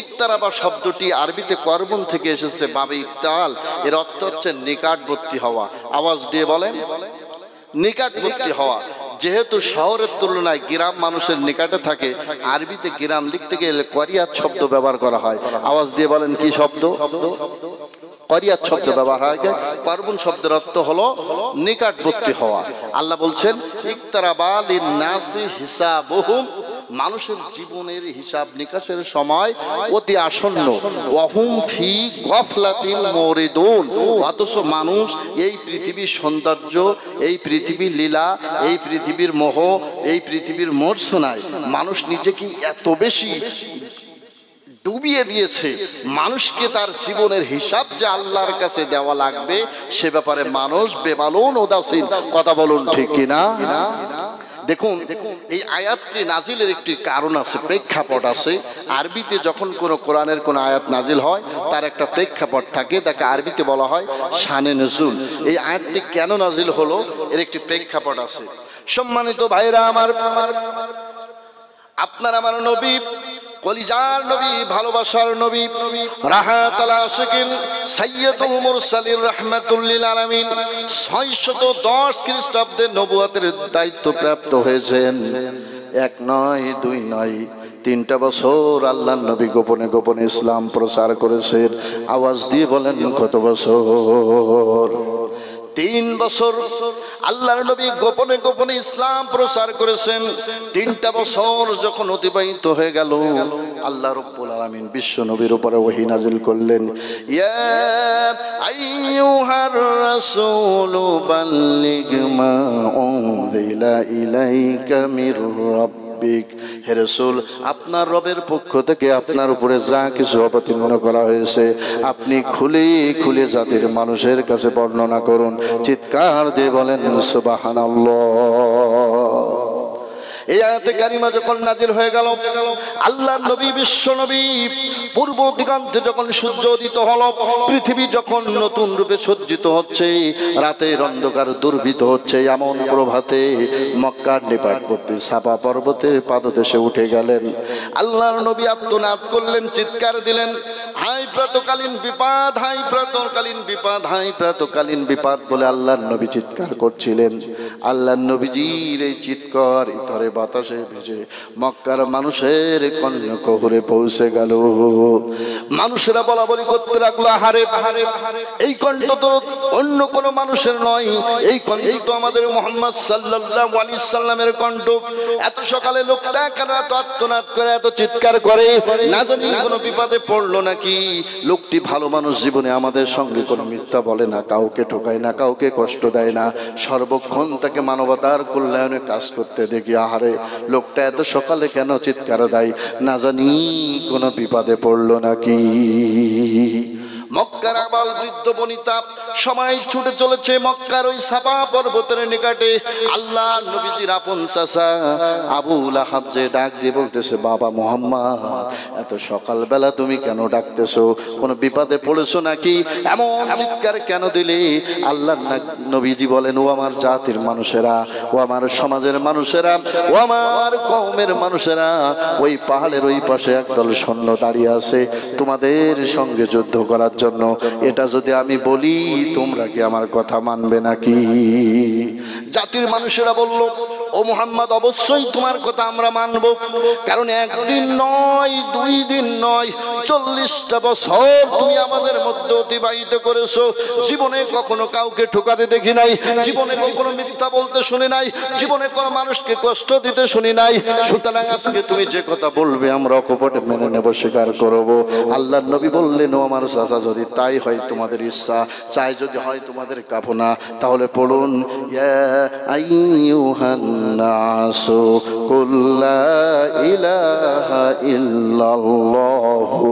ইকতারাবা শব্দটি আরবিতে করবন থেকে এসেছে, বাবে ইফতাল। এর অর্থ হচ্ছে নিকটবর্তী হওয়া। আওয়াজ দিয়ে বলেন, নিকটবর্তী হওয়া। যেহেতু শহরের তুলনায় গ্রাম মানুষের নিকটে থাকে, আরবিতে গ্রাম লিখতে গেলে করিয়াত শব্দ ব্যবহার করা হয়। আওয়াজ দিয়ে বলেন কি শব্দ? করিয়াত শব্দ ব্যবহার হয়। করবন শব্দের অর্থ হলো নিকটবর্তী হওয়া। আল্লাহ বলছেন, ইকতারাবা লিন-নাসি হিসাবুহুম, মানুষের জীবনের হিসাব নিকাশের সময় অতি আসন্ন। ওয়া হুম ফি গাফলাতিন মুরিদুন। অথচ মানুষ এই পৃথিবীর সৌন্দর্য, এই পৃথিবীর লীলা, এই পৃথিবীর মোহ, এই পৃথিবীর মূর্ছনায় মানুষ নিজেকে এত বেশি ডুবিয়ে দিয়েছে। মানুষকে তার জীবনের হিসাব যে আল্লাহর কাছে দেওয়া লাগবে সে ব্যাপারে মানুষ বেমালুন উদাসীন। কথা বলুন ঠিক কিনা? দেখুন, এই আয়াতটি নাজিলের একটি কারণ আছে, প্রেক্ষাপট আছে। আরবিতে যখন কোনো কোরআনের কোনো আয়াত নাজিল হয় তার একটা প্রেক্ষাপট থাকে, তাকে আরবিতে বলা হয় শানে নজুল। এই আয়াতটি কেন নাজিল হলো এর একটি প্রেক্ষাপট আছে। সম্মানিত ভাইরা আমার, আপনার আমার নবী, কলিজার নবী, ভালোবাসার নবী, রাহাতুল আশিকিন, সাইয়্যিদুল মুরসালিন, রাহমাতুল লিল আলামিন 610 খ্রিস্টাব্দে নবুয়তের দায়িত্ব প্রাপ্ত হয়েছেন। 1 নয় 2 নয় 3টা বছর আল্লাহর নবী গোপনে গোপনে ইসলাম প্রচার করেছেন। আওয়াজ দিয়ে বলেন কত বছর? 3 বছর আল্লাহর নবী গোপনে গোপনে ইসলাম প্রচার করেছেন। 3টা বছর যখন অতিবাহিত হয়ে গেল, আল্লাহ রাব্বুল আলামিন বিশ্ব নবীর উপরে ওহী নাজিল করলেন। ইয়া আইয়ুহার রাসূলু বাল্লিগ মা উনজিলা ইলাইকা মির রাব্বিক। হে রাসূল, আপনার রবের পক্ষ থেকে আপনার উপরে যা কিছু অবতীর্ণ করা হয়েছে আপনি খুলে খুলে জাতির মানুষের কাছে বর্ণনা করুন। চিৎকার দিয়ে বলেন সুবহানাল্লাহ। এই আয়াতে কারিমা যখন নাজিল হয়ে গেল, আল্লাহর নবী বিশ্ব নবী পূর্ব দিগন্তে যখন সূর্য উদিত হলো, পৃথিবী যখন নতুন রূপে সজ্জিত হচ্ছে, রাতের অন্ধকার দুর্বৃত হচ্ছে, এমন প্রভাতে মক্কার নিকটবর্তী সাফা পর্বতের পাদদেশে উঠে গেলেন। আল্লাহর নবী আর্তনাদ করলেন, চিৎকার দিলেন, হাই প্রাতকালীন বিপদ, হাই প্রাতকালীন বিপদ, হাই প্রাতকালীন বিপদ বলে আল্লাহর নবী চিৎকার করছিলেন। আল্লাহর নবীজির এই চিৎকার ইতরে বাতাসে ভেসে মক্কার মানুষের কর্ণকুহরে পৌঁছে গেল। মানুষেরা বলা বলি করতে লাগলো, হারে এই কণ্ঠ তো অন্য কোনো মানুষের নয়, এই কণ্ঠ তো আমাদের মুহাম্মদ সাল্লাল্লাহু আলাইহি সাল্লামের কণ্ঠ। এত সকালে লোকটা কেন এত আর্তনাদ করে, এত চিৎকার করে? না জানি কোনো বিপদে পড়লো নাকি। লোকটি ভালো মানুষ, জীবনে আমাদের সঙ্গে কোনো মিথ্যা বলে না, কাউকে ঠকায় না, কাউকে কষ্ট দেয় না, সর্বক্ষণ তাকে মানবতার কল্যাণে কাজ করতে দেখি। আহারে, লোকটা এত সকালে কেন চিৎকার দেয়? না জানি কোনো বিপদে পড়লো নাকি। মক্কার আবাল বৃদ্ধ বনিতা সবাই ছুটে চলেছে মক্কার ওই সাফা পর্বতের নিকটে। আল্লাহ নবীজির আপন চাচা আবু লাহাব যে ডাক দিয়ে বলতেছে, বাবা মুহাম্মদ, এত সকালবেলা তুমি কেন ডাকতেছো? কোনো বিপদে পড়েছো নাকি? এমন চিৎকার কেন দিলে? আল্লাহ নবীজি বলেন, ও আমার জাতির মানুষেরা, ও আমার সমাজের মানুষেরা, ও আমার কওমের মানুষেরা, ওই পাহাড়ের ওই পাশে একদল সৈন্য দাঁড়িয়ে আছে তোমাদের সঙ্গে যুদ্ধ করার জন্য। এটা যদি আমি বলি তোমরা কি আমার কথা মানবে নাকি? জাতির মানুষেরা বলল, ও মুহাম্মদ, অবশ্যই তোমার কথা আমরা মানব, কারণ একদিন নয় 2 দিন নয় 40টা বছর তুমি আমাদের মধ্যে অতিবাহিত করেছো। জীবনে কখনো কাউকে ঠকাতে দেখি নাই, জীবনে কখনো মিথ্যা বলতে শুনি নাই, জীবনে কোনো মানুষকে কষ্ট দিতে শুনি নাই। সুতরাং আজকে তুমি যে কথা বলবে আমরা অকপটে মেনে নেব, স্বীকার করব। আল্লাহর নবী বললেন, ও আমার চাচা, যদি তাই হয় তোমাদের ইচ্ছা, চাই যদি হয় তোমাদের কামনা, তাহলে পড়ুন, ইয়া আইয়ুহান নাসু কুল লা ইলাহা ইল্লাল্লাহু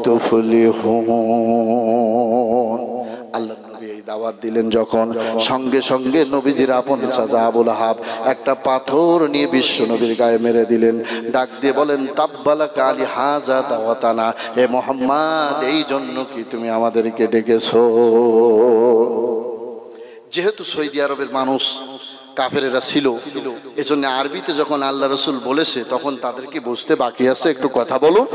তুফলিহুন। আল্লাহ নবী এই দাওয়াত দিলেন যখন, সঙ্গে সঙ্গে নবীজির আপন চাচা আবু লাহাব একটা পাথর নিয়ে বিশ্ব নবীর গায়ে মেরে দিলেন। ডাক দিয়ে বলেন, তাব্বালাকা আলি হাযা দাওয়াতানা, হে মুহাম্মদ, এই জন্য কি তুমি আমাদেরকে ডেকেছো? যেহেতু সৌদি আরবের মানুষ কাফেরেরা ছিল, এজন্য আরবিতে যখন আল্লাহ রাসূল বলেছে তখন তাদেরকে বুঝতে বাকি আছে। একটু কথা বলুন।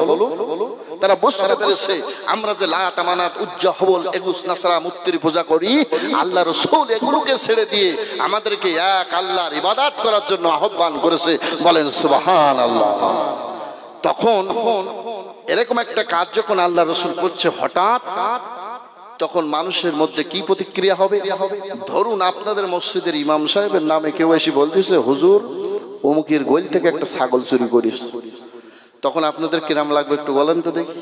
তারা বুঝতে পেরেছে আমরা যে লাত আমানাত উজ্জা হবল এগুস নাসরা মূর্তির পূজা করি, আল্লাহ রাসূল এগুলোকে ছেড়ে দিয়ে আমাদেরকে এক আল্লাহর ইবাদত করার জন্য আহ্বান করেছে। বলেন সুবহানাল্লাহ। তখন এরকম একটা কাজ যখন আল্লাহ রাসূল করছে হঠাৎ, তখন মানুষের মধ্যে কি প্রতিক্রিয়া হবে? ধরুন আপনাদের মসজিদের ইমাম সাহেবের নামে কেউ এসে বলতেছে, হুজুর অমুকের গোল থেকে একটা ছাগল চুরি করিস, তখন আপনাদের কিরাম লাগবে একটু বলেন তো দেখি।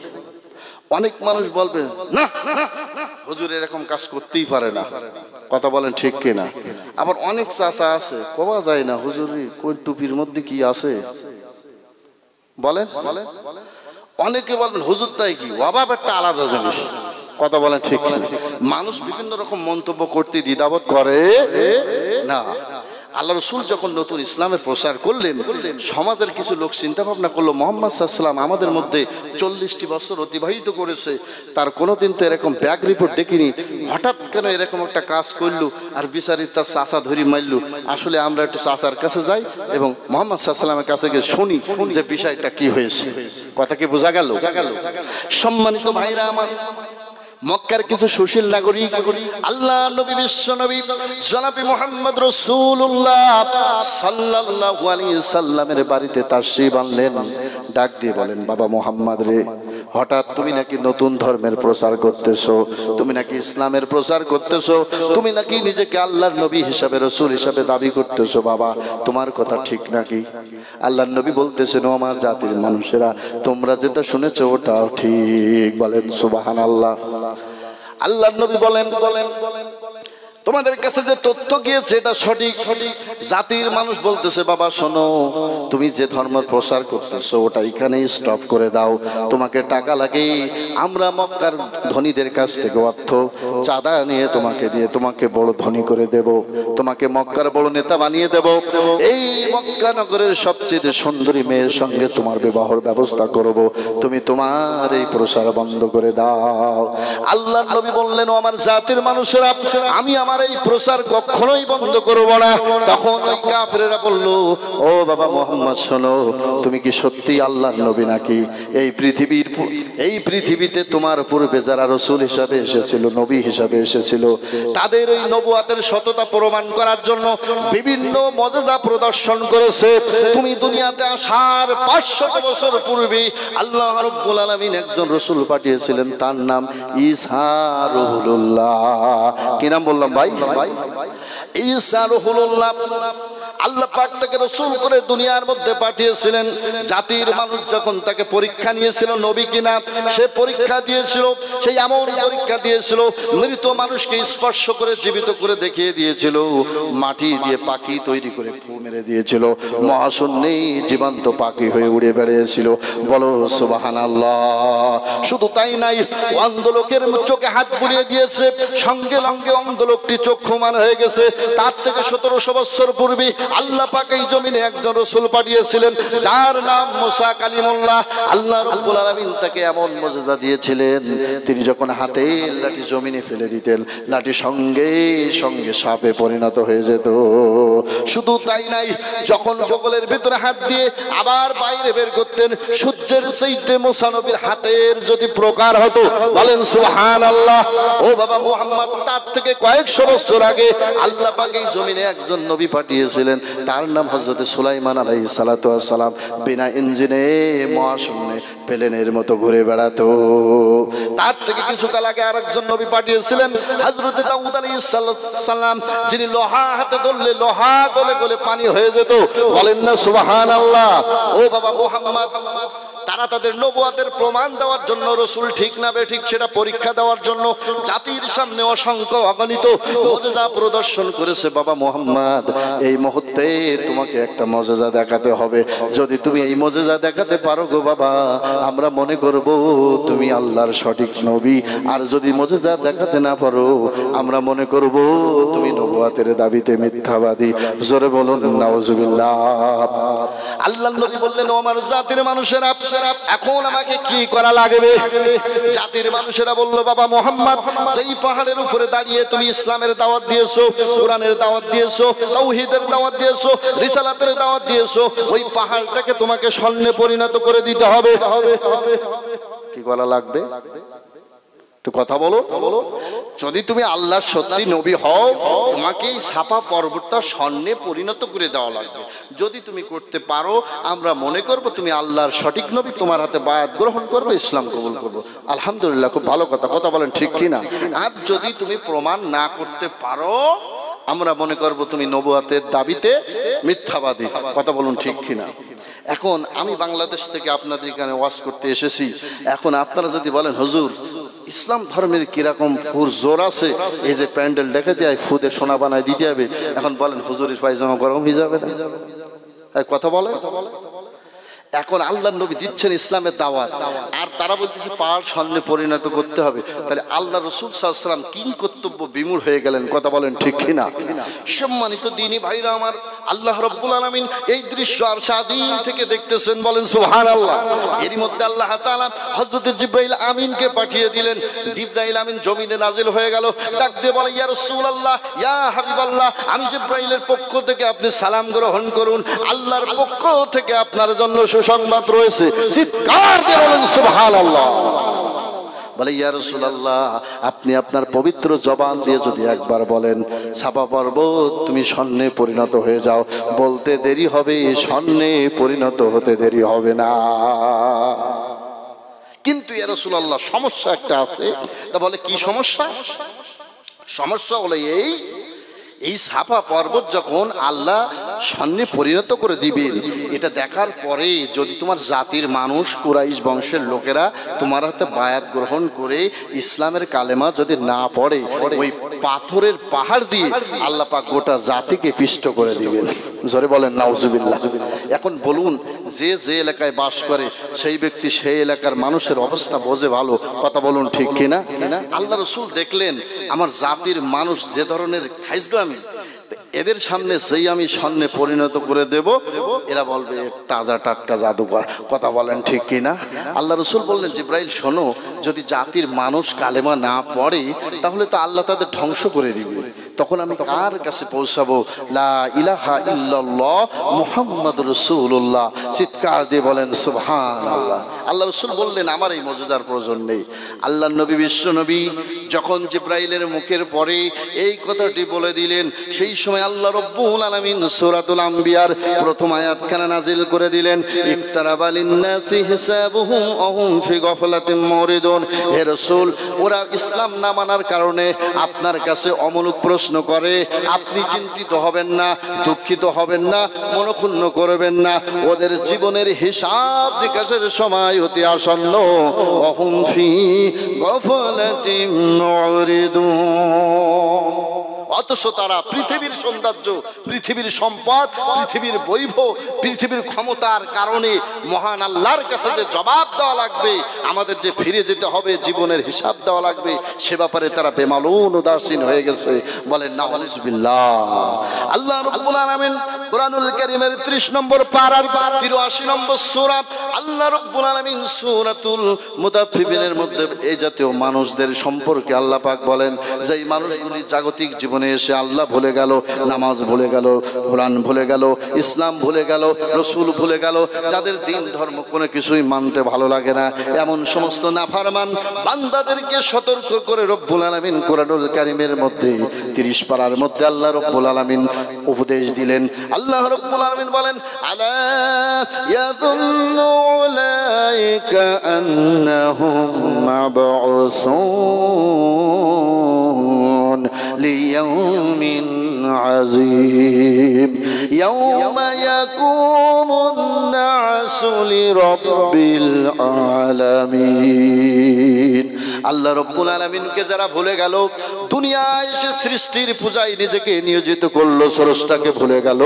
অনেক মানুষ বলবে, না হুজুর এরকম কাজ করতেই পারে না। কথা বলেন ঠিক কিনা? আবার অনেক চাচা আছে, কওয়া যায় না হুজুর কোন টুপির মধ্যে কি আছে, বলেন। অনেকে বলেন হুজুর তাই কি, অভাব একটা আলাদা জিনিস। কথা বলেন ঠিক না? মানুষ বিভিন্ন রকম মন্তব্য করতে দ্বিধাবোধ করে না। আল্লাহ রসুল যখন নতুন ইসলামের প্রচার করলেন, সমাজের কিছু লোক চিন্তা ভাবনা করলো মুহাম্মদ সাল্লাল্লাহু আলাইহি ওয়াসাল্লাম আমাদের মধ্যে 40টি বছর অতিবাহিত করেছে, তার কোনোদিন তো এরকম ব্যাক রিপোর্ট দেখিনি, হঠাৎ কেন এরকম একটা কাজ করলো আর বিচারি তার চাচা ধরি মারলো। আসলে আমরা একটু চাচার কাছে যাই এবং মুহাম্মদ সাল্লাল্লাহু আলাইহি ওয়াসাল্লামের কাছে গিয়ে শুনি যে বিষয়টা কি হয়েছে। কথা কি বোঝা গেল? সম্মানিত ভাইরা আমার, মক্কার কিছু সুশীল নাগরিক আল্লাহ নবী বিশ্ব নবী জনাবে মুহাম্মদ রাসূলুল্লাহ সাল্লাল্লাহু আলাইহি সাল্লামের বাড়িতে তাশরীফ আনলেন। ডাক দিয়ে বলেন, বাবা মুহাম্মদ রে, হঠাৎ তুমি নাকি নতুন ধর্মের প্রচার করতেছো, তুমি নাকি ইসলামের প্রচার করতেছো, তুমি নাকি নিজেকে আল্লাহর নবী হিসাবে রাসূল হিসাবে দাবি করতেছো, বাবা তোমার কথা ঠিক নাকি? আল্লাহর নবী বলতেছেন, ও আমার জাতির মানুষেরা, তোমরা যেটা শুনেছো ওটাও ঠিক। বলেন সুবহানাল্লাহ। আল্লাহর নবী বলেন, তোমাদের কাছে যে তথ্য গিয়েছে এটা সঠিক। জাতির মানুষ বলতেছে, বাবা শোনো, তুমি যে ধর্ম প্রচার করতেছো ওটা এখানেই স্টপ করে দাও, তোমাকে টাকা লাগে, আমরা মক্কার ধনীদের কাছ থেকে অর্থ চাঁদা নিয়ে তোমাকে দিয়ে তোমাকে বড় ধনী করে দেব, তোমাকে মক্কার বড় নেতা বানিয়ে দেব, এই মক্কা নগরের সবচেয়ে সুন্দরী মেয়ের সঙ্গে তোমার বিবাহের ব্যবস্থা করব, তুমি তোমার এই প্রচার বন্ধ করে দাও। আল্লাহর নবী বললেন, ও আমার জাতির মানুষেরা, আমি আমার এই প্রচার কখনোই বন্ধ করব না। তখন ওই কাফেরেরা বলল, ও বাবা মুহাম্মদ শোনো, তুমি কি সত্যি আল্লাহর নবী নাকি? এই পৃথিবীতে তোমার পূর্বে যারা রাসূল হিসাবে এসেছিল, নবী হিসাবে এসেছিল, তাদের ওই নবুয়াতের সততা প্রমাণ করার জন্য বিভিন্ন মুজিজা প্রদর্শন করেছে। তুমি দুনিয়াতে আসার 500 বছর পূর্বে আল্লাহ রাব্বুল আলামিন একজন রাসূল পাঠিয়েছিলেন, তার নাম ঈসা রুহুল্লাহ। কি নাম বললাম ভাই? ঈসা রুহুল্লাহ। আল্লাহ পাক তাকে রাসূল করে দুনিয়ার মধ্যে পাঠিয়েছিলেন। জাতির মানুষ যখন তাকে পরীক্ষা নিয়েছিল নবী কিনা, সে পরীক্ষা দিয়েছিল, সেই এমন পরীক্ষা দিয়েছিল, মৃত মানুষকে স্পর্শ করে জীবিত করে দেখিয়ে দিয়েছিল, মাটি দিয়ে পাখি তৈরি করে ফু মেরে দিয়েছিল, মহাশূন্যে জীবন্ত পাখি হয়ে উড়ে বেড়িয়েছিল। বলো সুবহানাল্লাহ। শুধু তাই নাই, অন্ধ লোকের চোখে হাত বুলিয়ে দিয়েছে, সঙ্গে সঙ্গে অন্ধ লোকটি চক্ষুমান হয়ে গেছে। তার থেকে 1700 বছর পূর্বে আল্লাহ পাক এই জমিনে একজন রাসূল পাঠিয়েছিলেন, যার নাম মুসা কালিমুল্লাহ। আল্লাহ রাব্বুল আলামিন তাকে এমন মুজিজা দিয়েছিলেন, তিনি যখন হাতের লাঠি জমিনে ফেলে দিতেন, লাঠি সঙ্গে সঙ্গে সাপে পরিণত হয়ে যেত। শুধু তাই নাই, যখন বগলের ভিতরে হাত দিয়ে আবার বাইরে বের করতেন, সূর্যের চাইতে মুসা নবীর হাতের যদি প্রকার হতো, বলেন সুবহানাল্লাহ। ও বাবা মুহাম্মদ, তার থেকে কয়েকশো বছর আগে আল্লাহ পাক এই জমিনে একজন নবী পাঠিয়েছিলেন, তার নাম হযরত সুলাইমান আলাইহিস সালাতু ওয়াস সালাম। বিনা ইঞ্জিনে মহাশূন্যে প্লেনের মতো ঘুরে বেড়াতো। তার থেকে কিছুকাল আগে আরেকজন নবী পাঠিয়েছিলেন, হযরত দাউদ আলাইহিস সালাম, যিনি লোহা হাতে ধরলে লোহা গলে গলে পানি হয়ে যেত। বলেন না সুবহানাল্লাহ। ও বাবা মুহাম্মদ, তারা তাদের নবুয়াতের প্রমাণ দেওয়ার জন্য, রাসূল ঠিক না বেঠিক সেটা পরীক্ষা দেওয়ার জন্য জাতির সামনে অসংখ্য অগণিত মুজিজা প্রদর্শন করেছে। বাবা মুহাম্মদ, এই মুহূর্তে তোমাকে একটা মুজিজা দেখাতে হবে। যদি তুমি এই মুজিজা দেখাতে পারো গো বাবা, আমরা মনে করব তুমি আল্লাহর সঠিক নবী। আর যদি মুজিজা দেখাতে না পারো, আমরা মনে করব তুমি নবুয়াতের দাবিতে মিথ্যাবাদী। জোরে বলুন নাউজুবিল্লাহ। আল্লাহর নবী বললেন, ও আমার জাতির মানুষেরা, এখন আমাকে কি করা লাগবে? জাতির মানুষেরা বলল, বাবা মুহাম্মদ, যেই পাহাড়ের উপরে দাঁড়িয়ে তুমি ইসলামের দাওয়াত দিয়েছো, কোরআনের দাওয়াত দিয়েছো, তাওহীদের দাওয়াত দিয়েছো, রিসালাতের দাওয়াত দিয়েছো, ওই পাহাড়টাকে তোমাকে স্বর্ণে পরিণত করে দিতে হবে। কি করা লাগবে? কথা বলো। যদি তুমি আল্লাহর সত্যি নবী হও, তোমাকে এই ছাপা পর্বতটা স্বর্ণে পরিণত করে দেওয়া লাগবে। যদি তুমি করতে পারো, আমরা মনে করব তুমি আল্লাহর সঠিক নবী, তোমার হাতে বায়াত গ্রহণ করবো, ইসলাম কবুল করবো। আলহামদুলিল্লাহ, খুব ভালো কথা। কথা বলেন ঠিক কিনা? আর যদি তুমি প্রমাণ না করতে পারো, আমরা মনে করব তুমি নবুয়াতের দাবিতে মিথ্যাবাদী। কথা বলুন ঠিক কিনা? এখন আমি বাংলাদেশ থেকে আপনাদের এখানে ওয়াজ করতে এসেছি। এখন আপনারা যদি বলেন, হুজুর ইসলাম ধর্মের কিরকম ফুর জোর আছে, এই যে প্যান্ডেল ডেকে দিয়ে ফুদে সোনা বানায় দিতে হবে, এখন বলেন হুজুরের পায়জামা গরম হয়ে যাবে না? কথা বলে। এখন আল্লাহর নবী দিচ্ছেন ইসলামের দাওয়াত, আর তারা বলতেছে পাহাড় স্বর্ণে পরিণত করতে হবে। তাহলে আল্লাহ রাসূল সাল্লাল্লাহু আলাইহি ওয়াসাল্লাম কিং কর্তব্য বিমূঢ় হয়ে গেলেন। কথা বলেন ঠিক কিনা? সম্মানিত দ্বীনি ভাইরা আমার, আল্লাহ রাব্বুল আলামিন এই দৃশ্য আর শাদীন থেকে দেখতেছেন, বলেন সুবহানাল্লাহ। এরই মধ্যে আল্লাহ তাআলা হযরত জিবরাইল আমিনকে পাঠিয়ে দিলেন। জিবরাইল আমিন জমিনে নাজিল হয়ে গেল, ডাক দিয়ে বলে, ইয়া রাসূলুল্লাহ, ইয়া হাবিবাল্লাহ, আমি জিবরাইলের পক্ষ থেকে আপনি সালাম গ্রহণ করুন, আল্লাহর পক্ষ থেকে আপনার জন্য সুসংবাদ রয়েছে। চিৎকার দিয়ে বলেন সুবহানাল্লাহ। বলে, ইয়া রাসূলুল্লাহ, আপনি আপনার পবিত্র জবান দিয়ে যদি একবার বলেন সাফা পর্বত তুমি স্বর্ণে পরিণত হয়ে যাও, বলতে দেরি হবে, স্বর্ণে পরিণত হতে দেরি হবে না। কিন্তু ইয়া রাসূলুল্লাহ, সমস্যা একটা আছে। তা বলে, কি সমস্যা? সমস্যা হলো এই সাফা পর্বত যখন আল্লাহ স্বর্ণে পরিণত করে দিবেন, এটা দেখার পরে যদি তোমার জাতির মানুষ কুরাইশ বংশের লোকেরা তোমার হাতে বায়াত গ্রহণ করে ইসলামের কালেমা যদি না পড়ে, ওই পাথরের পাহাড় দিয়ে আল্লাহ পাক গোটা জাতিকে পিষ্ট করে দিবেন। জোরে বলেন নাউজুবিল্লাহ। এখন বলুন, যে যে এলাকায় বাস করে সেই ব্যক্তি সেই এলাকার মানুষের অবস্থা বোঝে ভালো। কথা বলুন ঠিক কিনা? আল্লাহ রাসূল দেখলেন আমার জাতির মানুষ যে ধরনের খাইজলামি, এদের সামনে যেই আমি স্বর্ণে পরিণত করে দেব, এরা বলবে তাজা টাটকা জাদুকর। কথা বলেন ঠিক কিনা? আল্লাহ রাসূল বললেন, জিবরাইল শোনো, যদি জাতির মানুষ কালেমা না পড়ে তাহলে তো আল্লাহ তাদের ধ্বংস করে দিবে। তখন আমি কার কাছে পৌঁছাবো? লা ইলাহা ইল্লাল্লাহ মুহাম্মাদুর রাসূলুল্লাহ। চিৎকার দিয়ে বলেন সুবহানাল্লাহ। আল্লাহ রাসূল বললেন, আমার এই মর্যাদার প্রয়োজন নেই। আল্লাহর নবী, বিশ্ব নবী যখন জিবরাইলের মুখের পরে এই কথাটি বলে দিলেন, সেই সময় আল্লাহ রাব্বুল আলামিন সূরাতুল আম্বিয়ার প্রথম আয়াতখানা নাজিল করে দিলেন, ইকতারাবা লিন-নাসি হিসাবুহুম ওয়া হুম ফি গাফলাতিন মুরিদুন। হে রাসূল, ওরা ইসলাম না মানার কারণে আপনার কাছে অমূলক প্রশ্ন করে, আপনি চিন্তিত হবেন না, দুঃখিত হবেন না, মনক্ষুণ্ণ করবেন না। ওদের জীবনের হিসাব নিকাশের সময় অতি আসন্ন। ওয়া হুম ফি গাফলাতিন মুরিদুন। অথচ তারা পৃথিবীর সৌন্দর্য, পৃথিবীর সম্পদ, পৃথিবীর বৈভব, পৃথিবীর ক্ষমতার কারণে মহান আল্লাহর কাছে যে জবাব দেওয়া লাগবে, আমাদের যে ফিরে যেতে হবে, জীবনের হিসাব দেওয়া লাগবে, সে ব্যাপারে তারা বেমালুন উদাসীন হয়ে গেছে। বলেন নাউযুবিল্লাহ। আল্লাহ রাব্বুল আলামিন কুরআনুল কারীমের 30 নম্বর পারার 83 নম্বর সূরা, আল্লাহ রাব্বুল আলামিন সূরাতুল মুতাফফিফিনের মধ্যে এই জাতীয় মানুষদের সম্পর্কে আল্লাহ পাক বলেন, যেই মানুষগুলি জাগতিক জীবনে এসে আল্লাহ ভুলে গেল, নামাজ ভুলে গেল, কোরআন ভুলে গেল, ইসলাম ভুলে গেল, রসুল ভুলে গেল, যাদের দিন ধর্ম কোনো কিছুই মানতে ভালো লাগে না, এমন সমস্ত নাফরমান বান্দাদেরকে সতর্ক করে রব্বুল আলামিন কুরআনুল কারীমের মধ্যে 30 পারার মধ্যে আল্লাহ রব্বুল আলামিন উপদেশ দিলেন। আল্লাহ রব্বুল আলামিন বলেন, আলা ইয়াযুন্নু উলাইকা আন্নাহুম মাবউসুন লিয়াউমিন আযীম ইয়াওমা ইয়াকুমুন নাসু লিরাব্বিল আলামিন। আল্লাহ রব্বুল আলামিনকে যারা ভুলে গেল, দুনিয়ায় এসে সৃষ্টির পূজায় নিজেকে নিয়োজিত করলো, স্রষ্টাকে ভুলে গেল,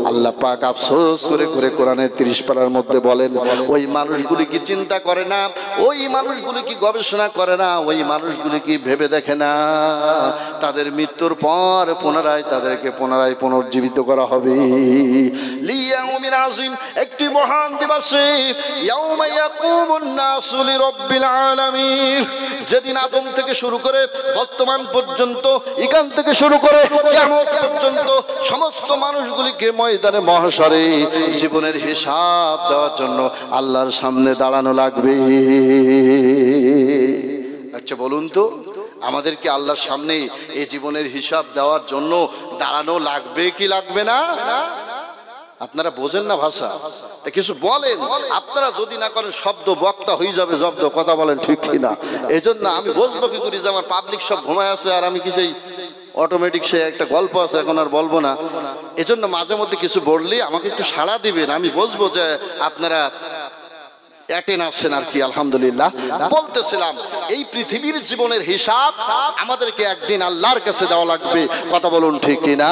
আল্লাহ পাক আফসোস করে করে কোরআনের 30 পারার মধ্যে বলেন, ওই মানুষগুলি কি চিন্তা করে না, ওই মানুষগুলি কি গবেষণা করে না, ওই মানুষগুলি কি ভেবে দেখে না তাদের মৃত্যুর পর তাদেরকে পুনরায় পুনর্জীবিত করা হবে। লিয়াউমিন আযীম, একটি মহান দিবসে, ইয়াউমা ইয়াকুমুন নাসু লিরাব্বিল আলামিন, যেদিন আদম থেকে শুরু করে বর্তমান পর্যন্ত, এখান থেকে শুরু করে কিয়ামত পর্যন্ত সমস্ত মানুষগুলিকে ময়দানে মহাশরে জীবনের হিসাব দেওয়ার জন্য আল্লাহর সামনে দাঁড়ানো লাগবে। আচ্ছা বলুন তো, আমাদেরকে আল্লাহর সামনে এই জীবনের হিসাব দেওয়ার জন্য দাঁড়ানো লাগবে কি লাগবে না? আপনারা বোঝেন না ভাষা, তা কিছু বলেন। আপনারা যদি না করেন শব্দ বক্তা হয়ে যাবে জব্দ। কথা বলেন ঠিক কিনা? এই জন্য আমি বুঝবো কি করি যে আমার পাবলিক সব ঘুমায় আছে আর আমি কি সেই অটোমেটিক সে একটা গল্প আছে, এখন আর বলবো না। এজন্য মাঝে মধ্যে কিছু বললে আমাকে একটু সাড়া দিবেন, আমি বুঝবো যে আপনারা অ্যাটেন আছেন আর কি। আলহামদুলিল্লাহ। বলতেছিলাম, এই পৃথিবীর জীবনের হিসাব আমাদেরকে একদিন আল্লাহর কাছে দেওয়া লাগবে। কথা বলুন ঠিক কিনা?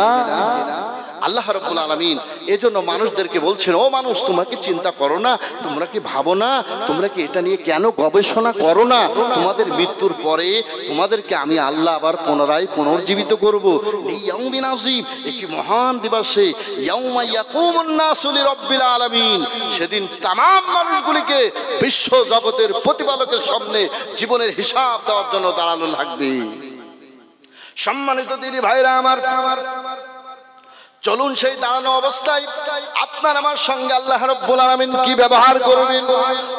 আল্লাহ রাব্বুল আলামিন এজন্য মানুষদেরকে বলছেন, ও মানুষ, তোমরা কি চিন্তা করো না, তোমরা কি ভাবো না, তোমরা কি এটা নিয়ে কেন গবেষণা করো না? তোমাদের মৃত্যুর পরে তোমাদেরকে আমি আল্লাহ আবার পুনরায় পুনর্জীবিত করব লিয়াউমিন আযীম, একটি মহান দিবসে, ইয়াউমা ইয়াকুমুন নাসু লিরাব্বিল আলামিন। সেদিন तमाम মানুষগুলিকে বিশ্ব জগতের প্রতিপালকের সামনে জীবনের হিসাব দেওয়ার জন্য দাঁড়ানো লাগবে। সম্মানিত দিনী ভাইরা আমার, চলুন সেই দাঁড়ানো অবস্থায় আপনার আমার সঙ্গে আল্লাহ রাব্বুল আলামিন কি ব্যবহার করবেন।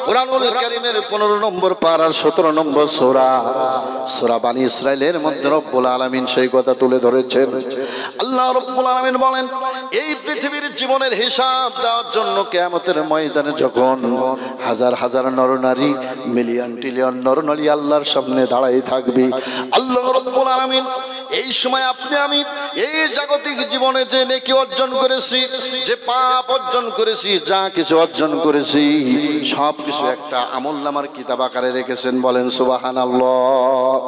কুরআনুল কারীমের 15 নম্বর পারার 17 নম্বর সূরা বনী ইসরাইলের মধ্যে রব্বুল আলামিন সেই কথা তুলে ধরেছেন। আল্লাহ রাব্বুল আলামিন বলেন, এই পৃথিবীর জীবনের হিসাব দেওয়ার জন্য কিয়ামতের ময়দানে যখন হাজার হাজার নরনারী, মিলিয়ন টিলিয়ন নরনারী আল্লাহর সামনে দাঁড়াই থাকবে, আল্লাহ রাব্বুল আলামিন এই সময় আপনি আমি এই জাগতিক জীবনে যে নেকি অর্জন করেছি, যে পাপ অর্জন করেছি, যা কিছু অর্জন করেছি, সব কিছু একটা আমলনামার কিতাব আকারে রেখেছেন। বলেন সুবহানাল্লাহ।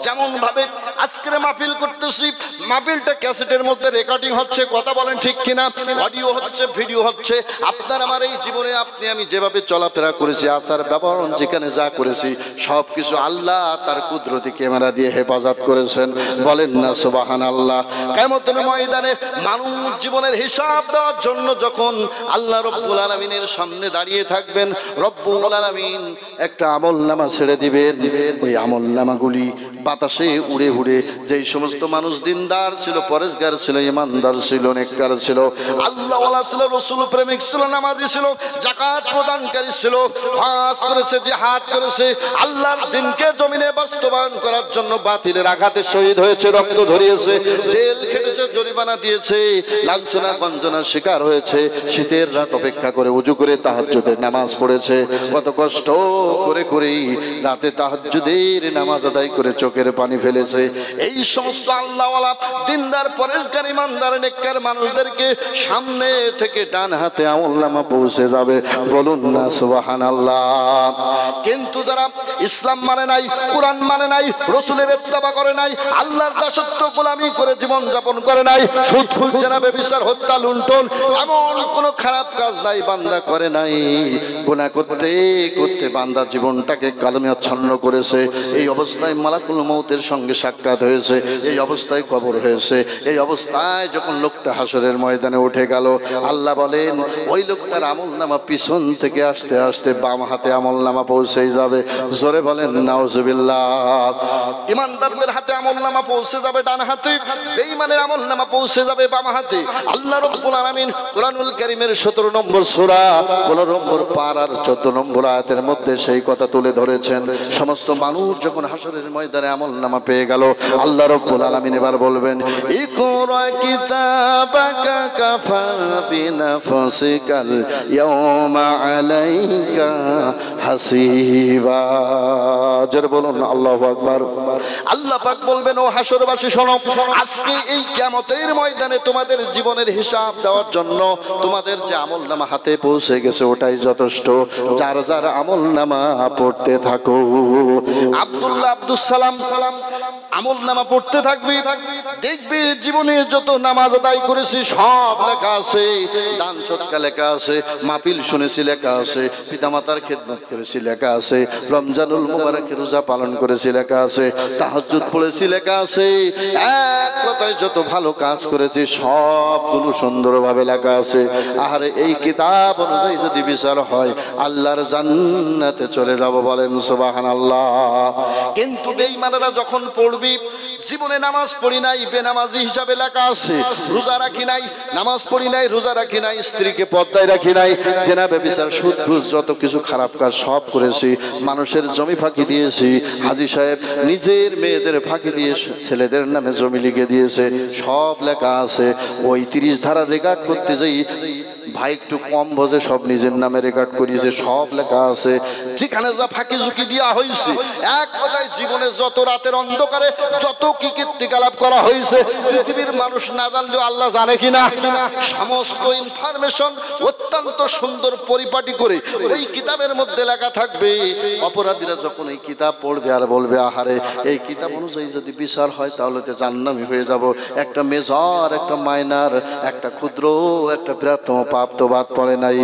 যেমন ভাবে আজকের মাহফিল করতেছি, মাহফিলটা ক্যাসেটের মধ্যে রেকর্ডিং হচ্ছে, কথা বলেন ঠিক কিনা, অডিও হচ্ছে, ভিডিও হচ্ছে। আপনার আমার এই জীবনে আপনি আমি যেভাবে চলাফেরা করেছি, আচার ব্যবহার যেখানে যা করেছি, সব কিছু আল্লাহ তার কুদরতি ক্যামেরা দিয়ে হেফাজত করেছেন। বলেন না সুবহানাল্লাহ। কিয়ামতের ময়দানে মানুষ জীবনের হিসাব দেওয়ার জন্য যখন আল্লাহ রব্বুল আলামিনের সামনে দাঁড়িয়ে থাকবেন, রব্বুল আলামিন একটা আমলনামা ছেড়ে দিবেন। ওই আমলনামাগুলি বাতাসে উড়ে উড়ে যেই সমস্ত মানুষ দিনদার ছিল, পরেশগার ছিল, ইমানদার ছিল, নেককার ছিল, আল্লাহওয়ালা ছিল, রাসূল প্রেমিক ছিল, নামাজি ছিল, যাকাত প্রদানকারী ছিল, হজ করেছে, জিহাদ করেছে, আল্লাহর দ্বীনকে জমিনে বাস্তবায়ন করার জন্য বাতিলের আঘাতে শহীদ হয়েছে, রক্ত ঝরিয়েছে, জেল খেটেছে, জরিমানা দিয়েছে, লাঞ্ছনা গঞ্জনার শিকার হয়েছে, শীতের রাত অপেক্ষা করে ওযু করে তাহাজ্জুদের নামাজ পড়েছে, কত কষ্ট করে করে রাতে তাহাজ্জুদের নামাজ আদায় করে চোখের পানি ফেলেছে। এই সমস্ত আল্লাহওয়ালা দিনদার পরেশগার ইমানদার নেককার মানুষদেরকে সামনে থেকে ডান হাতে আমলনামা পৌঁছে যাবে। বলুন না সুবহানাল্লাহ। কিন্তু যারা ইসলাম মানে নাই, কোরআন মানে নাই, রাসূলের ইত্তেবা করে নাই, আল্লাহর দাসত্ব গোলামি করে জীবন যাপন করে নাই, সুদ ঘুষ জেনা ব্যভিচার হত্যা লুণ্ঠন এমন কোন খারাপ কাজ নাই বান্দা করে নাই, গুনাহ করতে করতে বান্দা জীবনটাকে কালমে করেছে, এই অবস্থায় মালাকুল মউতের সঙ্গে সাক্ষাৎ হয়েছে, এই অবস্থায় কবর হয়েছে, এই অবস্থায় যখন লোকটা হাসরের ময়দানে উঠে গেল, আল্লাহ বলেন ওই লোকটার আমলনামা পিছন থেকে আসতে আসতে বাম হাতে আমলনামা পৌঁছে যাবে। জোরে বলেন নাউজুবিল্লাহ। ইমানদারদের হাতে আমলনামা পৌঁছে যাবে ডান হাতে, বেঈমানের আমলনামা পৌঁছে যাবে বাম হাতে। আল্লাহ রাব্বুল আলামিন কুরআনুল কারীমের 17 নম্বর সূরা 15 নম্বর পারার 14 নম্বর আয়াতের মধ্যে সেই কথা তুলে ধরেছেন। সমস্ত মানুষ যখন হাসরের ময়দানে আমলনামা পেয়ে গেল, আল্লাহ রাব্বুল আলামিন এবার বলবেন, ইকরা কিতাবাকা কাফা বিনাফসিকাল ইয়াউমা আলাইকা হাসিবা। জোরে বলুন আল্লাহু আকবার। আল্লাহ পাক বলবেন, ও হাসরবাসী শোনো, আজকে এই কিয়ামতের ময়দানে তোমাদের জীবনের হিসাব দেওয়ার জন্য তোমাদের যে আমলনামা হাতে পৌঁছে গেছে ওটাই যথেষ্ট। যার যার আমলনামা পড়তে থাকো। আব্দুল্লাহ আব্দুস সালাম আমলনামা পড়তে থাকবি, দেখবি জীবনে যত নামাজ আদায় করেছি সব লেখা আছে, দান সদকা লেখা আছে, মাহফিল শুনেছি লেখা আছে, পিতামাতার খেদমত করেছি লেখা আছে, রমজানুল মুবারকে রোজা পালন করেছি লেখা আছে, তাহাজ্জুদ পড়েছি লেখা আছে, এক কথায় যত ভালো কাজ করেছি সবগুলো সুন্দরভাবে লেখা আছে। আর এই কিতাব অনুযায়ী যদি বিচার হয় আল্লাহর জান্নাতে চলে যাব। বলেন সুবহানাল্লাহ। কিন্তু বেঈমানেরা যখন পড়বি, জীবনে নামাজ পড়ি নাই বেনামাজি হিসাবে লেখা আছে, রোজা রাখি নাই, নামাজ পড়ি নাই, রোজা রাখি নাই, স্ত্রীকে পর্দায় রাখি নাই, জেনা ব্যভিচার সুদ ঘুষ যত কিছু খারাপ কাজ সব করেছি, মানুষের জমি ফাঁকি দিয়েছি, হাজী সাহেব নিজের মেয়েদের ফাঁকি দিয়ে ছেলেদের নামে জমি লিখে দিয়েছে, সব লেখা আছে। ওই 30 ধারা রেকর্ড করতে যাই ভাই একটু কম বোঝে, সব নিজের নামে রেকর্ড করিয়েছে, সব লেখা আছে। যেখানে যা ফাঁকি ঝুঁকি দেওয়া হয়েছে, এক কথায় জীবনে যত রাতের অন্ধকারে যত কি কীর্তিকলাপ করা হয়েছে, পৃথিবীর মানুষ না জানলেও আল্লাহ জানে কিনা, সমস্ত ইনফরমেশন অত্যন্ত সুন্দর পরিপাটি করে ওই কিতাবের মধ্যে লেখা থাকবে। অপরাধীরা যখন এই কিতাব পড়বে আর বলবে, আহারে এই কিতাব অনুযায়ী যদি বিচার হয় তাহলে তো জান্নামী হয়ে যাব। একটা মেজর, একটা মাইনার, একটা ক্ষুদ্র, একটা বৃহত্তম পাপ তো বাদ পড়ে নাই।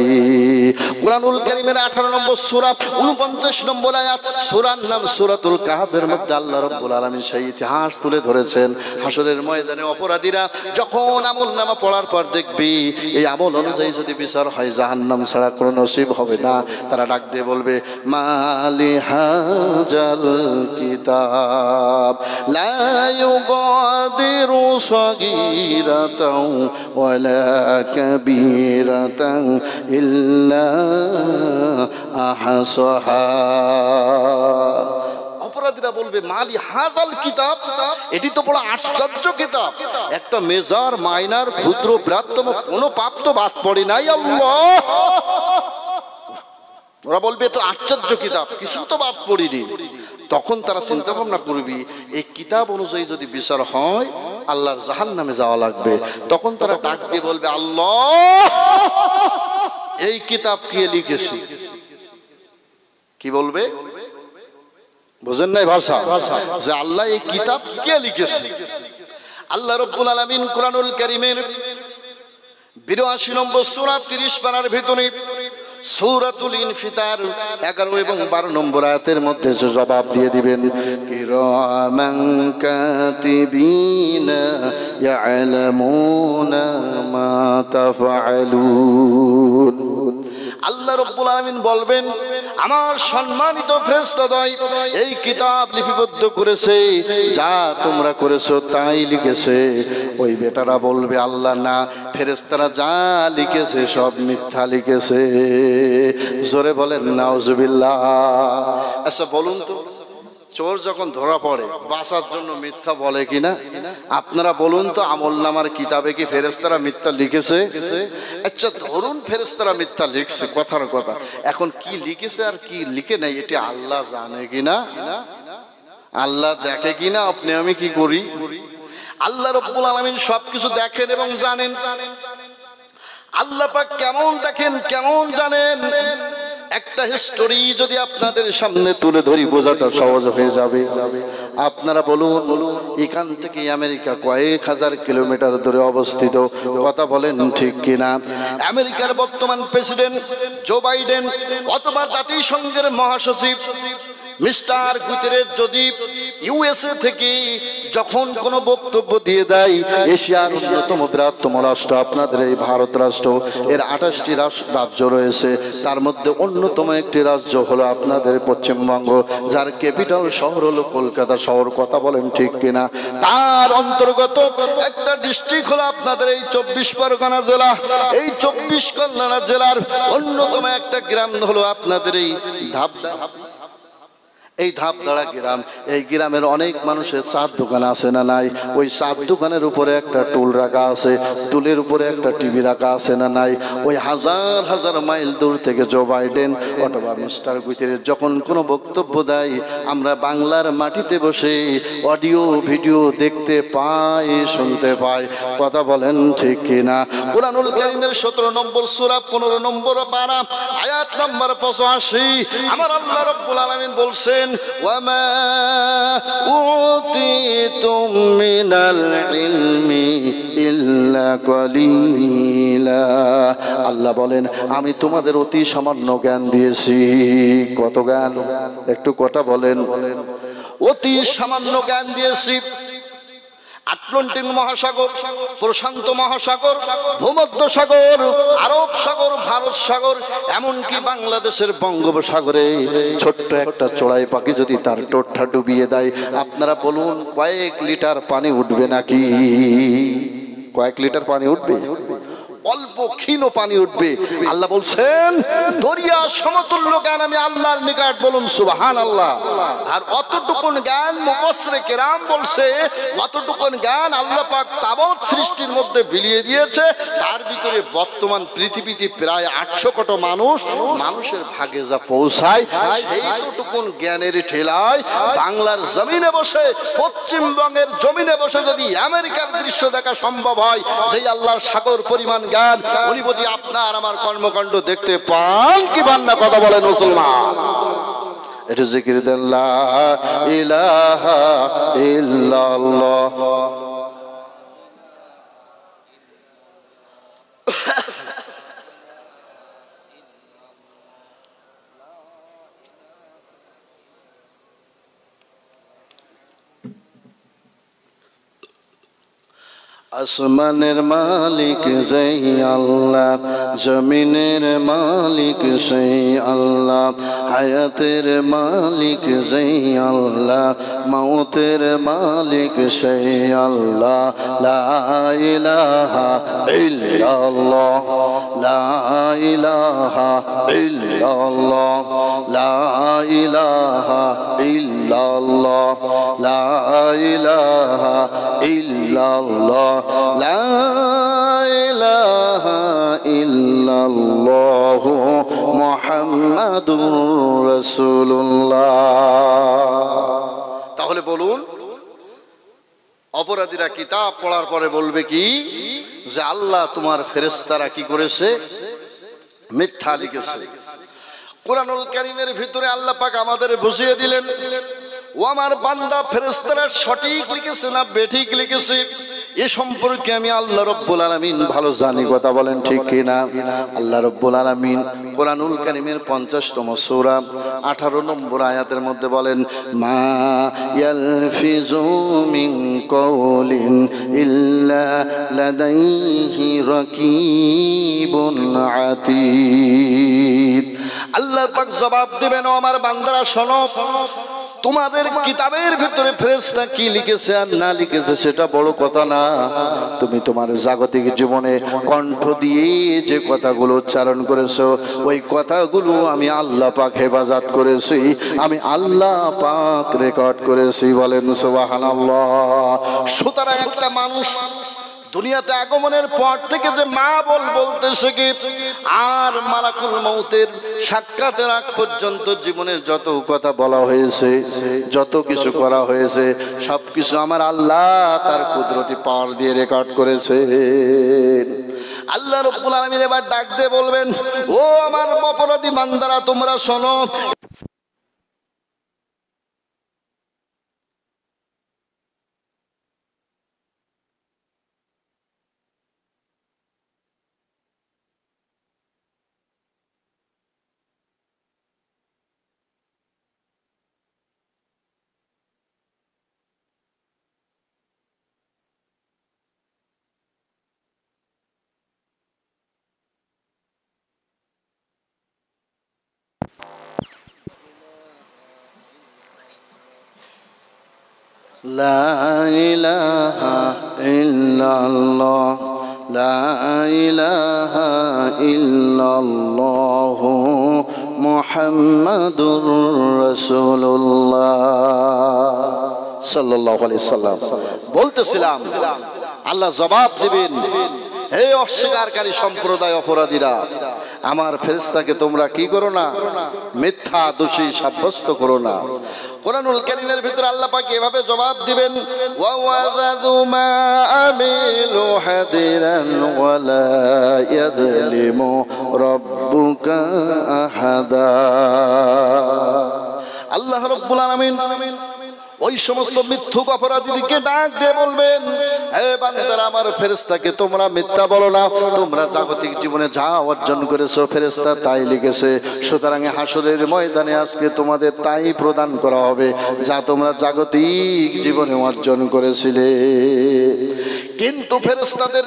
কুরআনুল কারীমের 18 নম্বর সূরা 49 নম্বর আয়াত, সূরার নাম সূরাতুল কাহফের মধ্যে আল্লাহ রাব্বুল আলামিন সেই ইতিহাস তুলে ধরেছেন। হাসরের ময়দানে অপরাধীরা যখন আমলনামা পড়ার পর দেখবি এই আমল অনুযায়ী যদি বিচার হয় জাহান্নাম ছাড়া কোনো নসিব হবে না, তারা ডাক দিয়ে বলবে, মালি হাজাল কিতাব লা ইউগাদিরু সাগীরাতাও ওয়ালা কাবীরাতান ইল্লা আহসাহা। অপরাধীরা বলবে, মালি হাজাল কিতাব, এটি তো বড় আশ্চর্য কিতাব, একটা মেজর, মাইনার, ক্ষুদ্র, বৃহত্তম কোনো পাপ তো বাদ পড়ে নাই আল্লাহ। ওরা বলবে তো আশ্চর্য কিতাব, কিছু তো বাদ পড়িনি। তখন তারা চিন্তা ভাবনা করবি, এই কিতাব অনুযায়ী যদি বিচার হয় আল্লাহর জাহান্নামে যাওয়া লাগবে। তখন তারা ডাক দিয়ে বলবে, আল্লাহ এই কিতাব কে লিখেছে? কি বলবে বুঝেন নাই ভাষা, যে আল্লাহ এই কিতাব কে লিখেছে? আল্লাহ রাব্বুল আলামিন কুরআনুল কারীমের 82 নম্বর সূরা 30 পারার ভিতরে সূরাতুল ইনফিতার 11 এবং 12 নম্বর আয়াতের মধ্যে জবাব দিয়ে দিবেন, কিরামান কাতিবিনা ইয়ালামুনা মা তাফআলুন। আল্লাহ রাব্বুল আলামিন বলবেন, আমার সম্মানিত ফেরেশতাদ্বয় এই কিতাব লিপিবদ্ধ করেছে, যা তোমরা করেছো তাই লিখেছে। ওই বেটারা বলবে, আল্লাহ না, ফেরেশতারা যা লিখেছে সব মিথ্যা লিখেছে। জোরে বলেন নাউজুবিল্লাহ। আচ্ছা বলুন তো, চোর যখন ধরা পড়ে বাঁচার জন্য মিথ্যা বলে কিনা? আপনারা বলুন তো, আমলনামার কিতাবে কি ফেরেশতারা মিথ্যা লিখেছে? আচ্ছা ধরুন ফেরেশতারা মিথ্যা লিখছে, কথার কথা, এখন কি লিখেছে আর কি লিখে নাই এটা আল্লাহ জানে কিনা? আল্লাহ দেখে কিনা? আপনি আমি কি করি? আল্লাহ রাব্বুল আলামিন সবকিছু দেখেন এবং জানেন। আল্লাহ পাক কেমন দেখেন, কেমন জানেন, একটা হিস্টোরি যদি আপনাদের সামনে তুলে ধরি বোঝাটা সহজ হয়ে যাবে। আপনারা বলুন, এখান থেকে আমেরিকা কয়েক হাজার কিলোমিটার দূরে অবস্থিত, কথা বলেন ঠিক কিনা? আমেরিকার বর্তমান প্রেসিডেন্ট জো বাইডেন অথবা জাতিসংঘের মহাসচিব মিস্টার গুতেরেস যদি ইউএসএ থেকে যখন কোনো বক্তব্য দিয়ে দেয়, এশিয়ার অন্যতম বৃহত্তম রাষ্ট্র আপনাদের এই ভারত রাষ্ট্র, এর 28টি রাজ্য রয়েছে, তার মধ্যে অন্যতম একটি রাজ্য হলো আপনাদের পশ্চিমবঙ্গ, যার ক্যাপিটাল শহর হলো কলকাতা শহর, কথা বলেন ঠিক কিনা? তার অন্তর্গত একটা ডিস্ট্রিক্ট হলো আপনাদের এই 24 পরগনা জেলা। এই 24 পরগনা জেলার অন্যতম একটা গ্রাম হলো আপনাদের এই ধাপদা। এই ধাপদাড়া গ্রাম, এই গ্রামের অনেক মানুষের চার দোকান আছে না নাই? ওই চার দোকানের উপরে একটা টুল রাখা আছে, টুলের উপরে একটা টিভি রাখা আছে না নাই? ওই হাজার হাজার মাইল দূর থেকে জো বাইডেন অথবা মিস্টার গুতেরেস যখন কোনো বক্তব্য দেয়, আমরা বাংলার মাটিতে বসে অডিও ভিডিও দেখতে পাই, শুনতে পাই, কথা বলেন ঠিক কিনা? কুরআনুল কারীমের 17 নম্বর সূরা 15 নম্বর পারা আয়াত নম্বর 85 আমার আল্লাহ রাব্বুল আলামিন বলছেন, ওয়ামা উতিতুম মিনাল ইলমি ইল্লা কলিলা। আল্লাহ বলেন, আমি তোমাদের অতি সামান্য জ্ঞান দিয়েছি। কত জ্ঞান? একটু কথা বলেন। অতি সামান্য জ্ঞান দিয়েছি। আটলান্টিক মহাসাগর, প্রশান্ত মহাসাগর, ভূমধ্য সাগর, আরব সাগর, ভারত সাগর, এমনকি বাংলাদেশের বঙ্গোপসাগরে ছোট্ট একটা চড়াই পাখি যদি তার ঠোঁটটা ডুবিয়ে দেয়, আপনারা বলুন কয়েক লিটার পানি উঠবে নাকি? কয়েক লিটার পানি উঠবে? অল্প ক্ষীণ পানি উঠবে। আল্লাহ বলছেন দরিয়া সমতুল্য জ্ঞান আমি আল্লাহর নিকট, বলুন সুবহানাল্লাহ। আর অতটুকুন জ্ঞান মুফাসসিরে কেরাম বলছে অতটুকুন জ্ঞান আল্লাহ পাক তাবৎ সৃষ্টির মধ্যে বিলিয়ে দিয়েছে। তার ভিতরে বর্তমান পৃথিবীতে প্রায় 800 কোটি মানুষের ভাগে যা পৌঁছায় সেইটুকুন জ্ঞানের ঠেলায় বাংলার জমিনে বসে, পশ্চিমবঙ্গের জমিনে বসে যদি আমেরিকার দৃশ্য দেখা সম্ভব হয়, সেই আল্লাহর সাগর পরিমাণ জ্ঞান উনি বুঝি আপনার আমার কর্মকাণ্ড দেখতে পান কি পান না? কথা বলেন মুসলমান। এটা জিকির দেন লা ইলাহা ইল্লাল্লাহ। আসমানের মালিক সেই আল্লাহ, জমিনের মালিক সেই আল্লাহ, হায়াতের মালিক সেই আল্লাহ, মৌতের মালিক সেই আল্লাহ। লা ইলাহা ইল্লাল্লাহ, লা ইলাহা ইল্লাল্লাহ, লা ইলাহা ইল্লাল্লাহ, লা ইলাহা ইল্লাল্লাহ, লা ইলাহা ইল্লাল্লাহ মুহাম্মাদুর রাসূলুল্লাহ। তাহলে বলুন, অপরাধীরা কিতাব পড়ার পরে বলবে কি যে আল্লাহ তোমার ফেরেশতারা কি করেছে? মিথ্যা লিখেছে। কুরআনুল কারীমের ভিতরে আল্লাহ পাক আমাদের বুঝিয়ে দিলেন, ও আমার বান্দা ফেরেশতারা সঠিক লিখেছে না বেঠিক লিখেছে এ সম্পর্কে আমি আল্লাহ রাব্বুল আলামিন ভালো জানি। কথা বলেন ঠিক কি না? আল্লাহ রাব্বুল আলামিন কুরআনুল কারীমের 50তম সূরা 18 নম্বর আয়াতের মধ্যে বলেন, মা ইয়ালফিজু মিন কাওলিন ইল্লা লাদাইহি রাকিবুন আতীদ। আল্লাহ পাক জবাব দিবেন, ও আমার বান্দারা শোনো, তোমাদের কিতাবের ভিতরে ফেরেশতা কি লিখেছে আর না লিখেছে সেটা বড় কথা না। তুমি তোমার জাগতিক জীবনে কণ্ঠ দিয়ে যে কথাগুলো উচ্চারণ করেছো ওই কথাগুলো আমি আল্লাহ পাক হেফাজত করেছি, আমি আল্লাহ পাক রেকর্ড করেছি। বলেন সুবহানাল্লাহ। সুতরাং একটা মানুষ দুনিয়াতে আগমনের পর থেকে যে মা বলতে শেখে আর মালাকুল মউতের সাক্ষাতের আগ পর্যন্ত জীবনের যত কথা বলা হয়েছে, যত কিছু করা হয়েছে, সবকিছু আমার আল্লাহ তার কুদরতি পাওয়ার দিয়ে রেকর্ড করেছে। আল্লাহ রাব্বুল আলামিন এবার ডাক দিয়ে বলবেন, ও আমার অপরাধী বান্দারা তোমরা শোনো, লা ইলাহা ইল্লাল্লাহ, লা ইলাহা ইল্লাল্লাহ মুহাম্মাদুর রাসূলুল্লাহ সাল্লাল্লাহু আলাইহি সাল্লাম। বলতেছিলাম আল্লাহ জবাব দিবেন, হে অস্বীকারী সম্প্রদায় অপরাধীরা, আমার ফেরেশতাকে তোমরা কি করো না? মিথ্যা দোষী সাব্যস্ত করো না। কুরআনুল কারীমের ভিতরে আল্লাহ পাক এভাবে জবাব দিবেন, ওয়া ওয়াযাদু মা আমিলু হাদিরান ওয়া লা ইয়াযলিমু রাব্বুকা আহাদা। আল্লাহ রাব্বুল আলামিন ওই সমস্ত মিথ্যুক অপরাধীদেরকে ডাক দিয়ে বলবেন, হে বান্দারা, আমার ফেরেশতাকে তোমরা মিথ্যা বলো না। তোমরা জাগতিক জীবনে যা অর্জন করেছো ফেরেশতা তাই লিখেছে। সুতরাং হাসরের ময়দানে আজকে তোমাদের তাই প্রদান করা হবে যা তোমরা জাগতিক জীবনে অর্জন করেছিলে। কিন্তু ফেরেশতাদের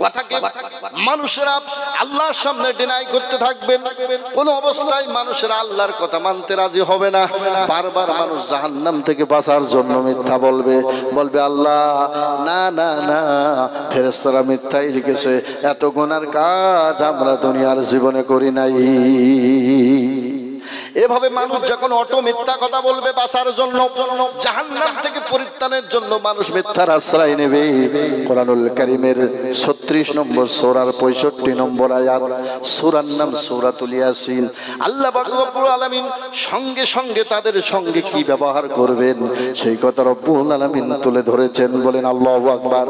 কথাকে মানুষেরা আল্লাহর সামনে ডিনাই করতে থাকবেন, কোন অবস্থায় মানুষেরা আল্লাহর কথা মানতে রাজি হবে না। বারবার মানুষ জাহান্নাম থেকে বাঁচার জন্য মিথ্যা বলবে, বলবে আল্লাহ না না না, ফেরেশতারা মিথ্যাই লিখেছে, এত গুনার কাজ আমরা দুনিয়ার জীবনে করি নাই। এভাবে মানুষ যখন অটো মিথ্যা কথা বলবে বাঁচার জন্য, জাহান্নাম থেকে পরিত্রাণের জন্য মানুষ মিথ্যার আশ্রয় নেবে। কোরআনুল কারীমের 36 নম্বর সূরার 65 নম্বর আয়াত, সূরার নাম সূরাতুল ইয়াসিন। আল্লাহ পাক রব্বুল আলামিন সঙ্গে সঙ্গে তাদের সঙ্গে কি ব্যবহার করবেন সেই কথা রব্বুল আলামিন তুলে ধরেছেন। বলেন আল্লাহু আকবার।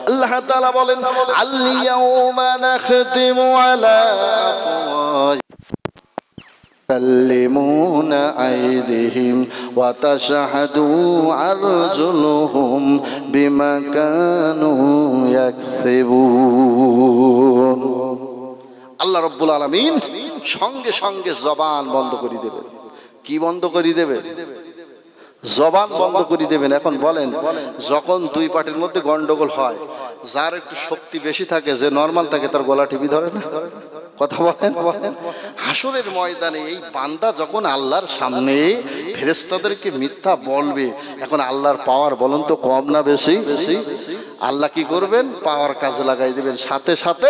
আল্লাহ তাআলা বলেন আল ইয়াউমা নাখতিমু আলা يكلمون أيديهم وتشهد أرجلهم بما كانوا يكسبون। আল্লাহ রাব্বুল আলামিন সঙ্গে সঙ্গে জবান বন্ধ করে দেবেন। কি বন্ধ করে দেবেন? জবান বন্ধ করে দেবেন। এখন বলেন, যখন দুই পার্টির মধ্যে গন্ডগোল হয়, যার একটু শক্তি বেশি থাকে, যে নরমাল থাকে, তার গলা টিপি ধরে না? কথা বলেন। হাসরের ময়দানে এই বান্দা যখন আল্লাহর সামনে ফেরেশতাদেরকে মিথ্যা বলবে, এখন আল্লাহর পাওয়ার বলেন তো কম না বেশি? আল্লাহ কি করবেন? পাওয়ার কাজে লাগাই দিবেন, সাথে সাথে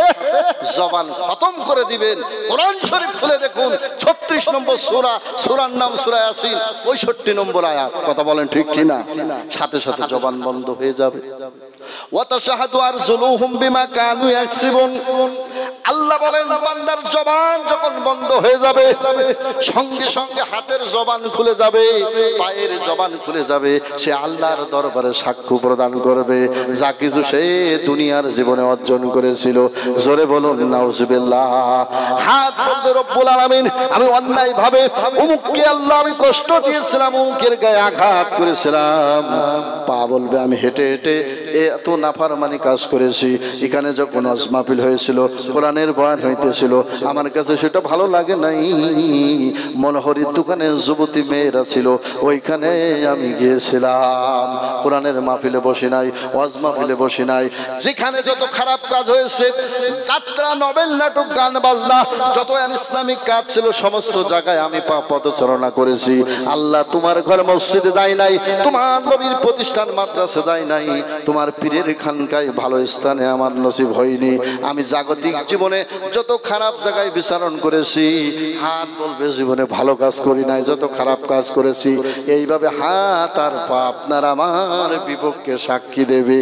জবান খতম করে দিবেন। কোরআন শরীফ খুলে দেখুন, 36 নম্বর সূরা, সূরার নাম সূরা ইয়াসিন, 65 নম্বর আয়াত। কথা বলেন ঠিক কিনা? সাথে সাথে জবান বন্ধ হয়ে যাবে। ওয়া তাশহাদু আরজুলুহুম বিমা কানু ইয়াকসিবুন। আল্লাহ বলেন বান্দার জবান যখন বন্ধ হয়ে যাবে, সঙ্গে সঙ্গে হাতের জবান খুলে যাবে, পায়ের জবান খুলে যাবে। সে আল্লাহর দরবারে সাক্ষ্য প্রদান করবে যা কিছু সে দুনিয়ার জীবনে অর্জন করেছিল। জোরে বলুন নাউজুবিল্লাহ। হাত বলবে রব্বুল আলামিন আমি অন্যায় ভাবে অমুককে আল্লাহ আমি কষ্ট দিয়েছিলাম, অমুকের গায়ে আঘাত করেছিলাম। পা বলবে আমি হেঁটে হেঁটে এত নাফরমানি কাজ করেছি। এখানে যখন ওয়াজ মাহফিল হয়েছিল, কোরআনের বয়ান হইতেছিল, আমার কাছে সেটা ভালো লাগে নাই। মনোহরির দোকানে যুবতী মেয়েরা ছিল, ওইখানে আমি গিয়েছিলাম। কোরআনের মাহফিলে বসি নাই, ওয়াজ মাহফিলে বসি নাই। যেখানে যত খারাপ কাজ হয়েছে, যাত্রা, নভেল, নাটক, গান বাজনা, যত ইসলামিক কাজ ছিল, সমস্ত জায়গায় আমি পদচারণা করেছি। আল্লাহ তোমার ঘর মসজিদে যাই নাই, তোমার নবীর প্রতিষ্ঠান মাদ্রাসা যাই নাই, তোমার পীরের খানকায় ভালো স্থানে আমার নসিব হয়নি। আমি জাগতিক জীবনে যত খারাপ জায়গায় বিচরণ করেছি, হাত বলবে জীবনে ভালো কাজ করি নাই, যত খারাপ কাজ করেছি। এইভাবে হাত আর পা আপনার আমার বিপক্ষে সাক্ষী দেবে।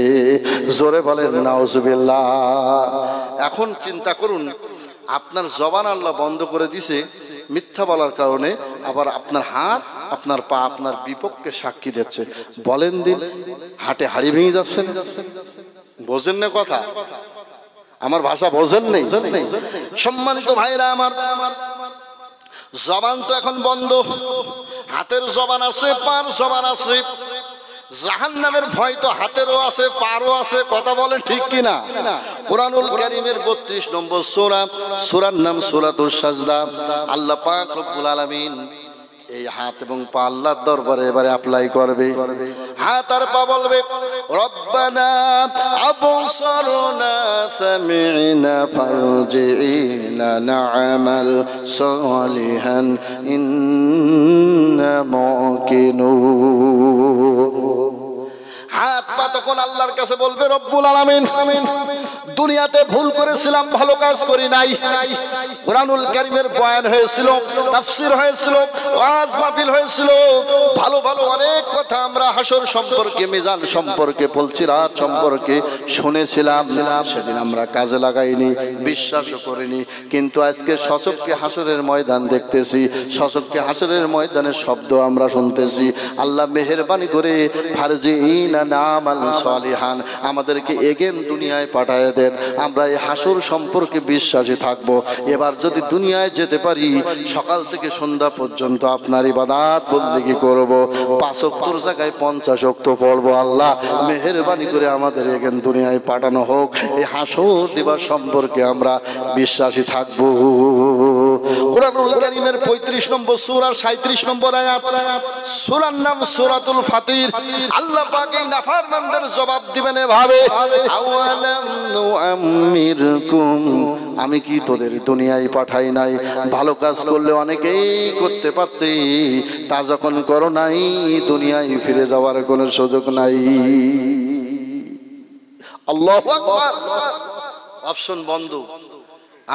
জোরে বলেন নাউজুবিল্লাহ। এখন চিন্তা করুন, আপনার জবান আল্লাহ বন্ধ করে দিছে মিথ্যা বলার কারণে, আবার আপনার হাত, আপনার পা আপনার বিপক্ষে সাক্ষী দিচ্ছে। বলেন দিন, হাটে হাড়ি ভেঙে যাচ্ছে না? বোঝেন না কথা? আমার ভাষা বোঝেন নেই? সম্মানিত ভাইরা আমার, জবান তো এখন বন্ধ। হাতের জবান আছে, পার জবান আছে। জাহান্নামের ভয় তো হাতেরও আছে, পারও আছে। কথা বলেন ঠিক কিনা? কোরআনুল কারীমের 32 নম্বর সূরা, সূরার নাম সূরাতুস সাজদা। আল্লাহ পাক রব্বুল আলামিন এই হাত এবং পা আল্লাহর দরবারে এবারে অ্যাপ্লাই করবে। হাত আর পা বলবে রব্বানা আবসারনা সামি'না ফারজি'না না'মাল সালিহান ইন্না মুকিনুন। হাত পা তখন আল্লাহর কাছে বলবে রব্বুল আলামিন দুনিয়াতে ভুল করেছিলাম, ভালো কাজ করি নাই। কোরআনুল কারীমের বয়ান হয়েছিল, তাফসীর হয়েছিল, ওয়াজ মাহফিল হয়েছিল, ভালো ভালো অনেক কথা আমরা হাসর সম্পর্কে, মিজান সম্পর্কে, পুলসিরাত সম্পর্কে শুনেছিলাম। সেদিন আমরা কাজে লাগাইনি, বিশ্বাসও করিনি। কিন্তু আজকে সচক্ষে হাসরের ময়দান দেখতেছি, সচক্ষে হাসরের ময়দানের শব্দ আমরা শুনতেছি। আল্লাহ মেহেরবানি করে ফারজি'না না'মাল সালিহান আমাদেরকে এগেন দুনিয়ায় পাঠায় দেন। আমরা এই হাসর সম্পর্কে বিশ্বাসী থাকবো। এবার যদি দুনিয়ায় যেতে পারি, সকাল থেকে সন্ধ্যা পর্যন্ত আপনার ইবাদত বন্দেগী করব, 5 ওয়াক্তের জায়গায় 50 ওয়াক্ত পড়বো। আল্লাহ মেহেরবানি করে আমাদের এগেন দুনিয়ায় পাঠানো হোক। এই হাসর দিবস সম্পর্কে আমরা বিশ্বাসী থাকবো। কোরআনুল কারীমের 35 নম্বর সূরা 37 নম্বর আয়াত, সূরার নাম সূরাতুল ফাতির। আল্লাহ পাক এই নাফরমানদের কথার জবাব দিবেন এভাবে, আওয়ালাম নুআম্মিরকুম, আমি কি তোদের দুনিয়ায় পাঠাই নাই? ভালো কাজ করলে অনেকেই করতে পারতে, তা যখন করো নাই, দুনিয়ায় ফিরে যাওয়ার কোনো সুযোগ নাই। আল্লাহু আকবার। অপশন বন্ধ।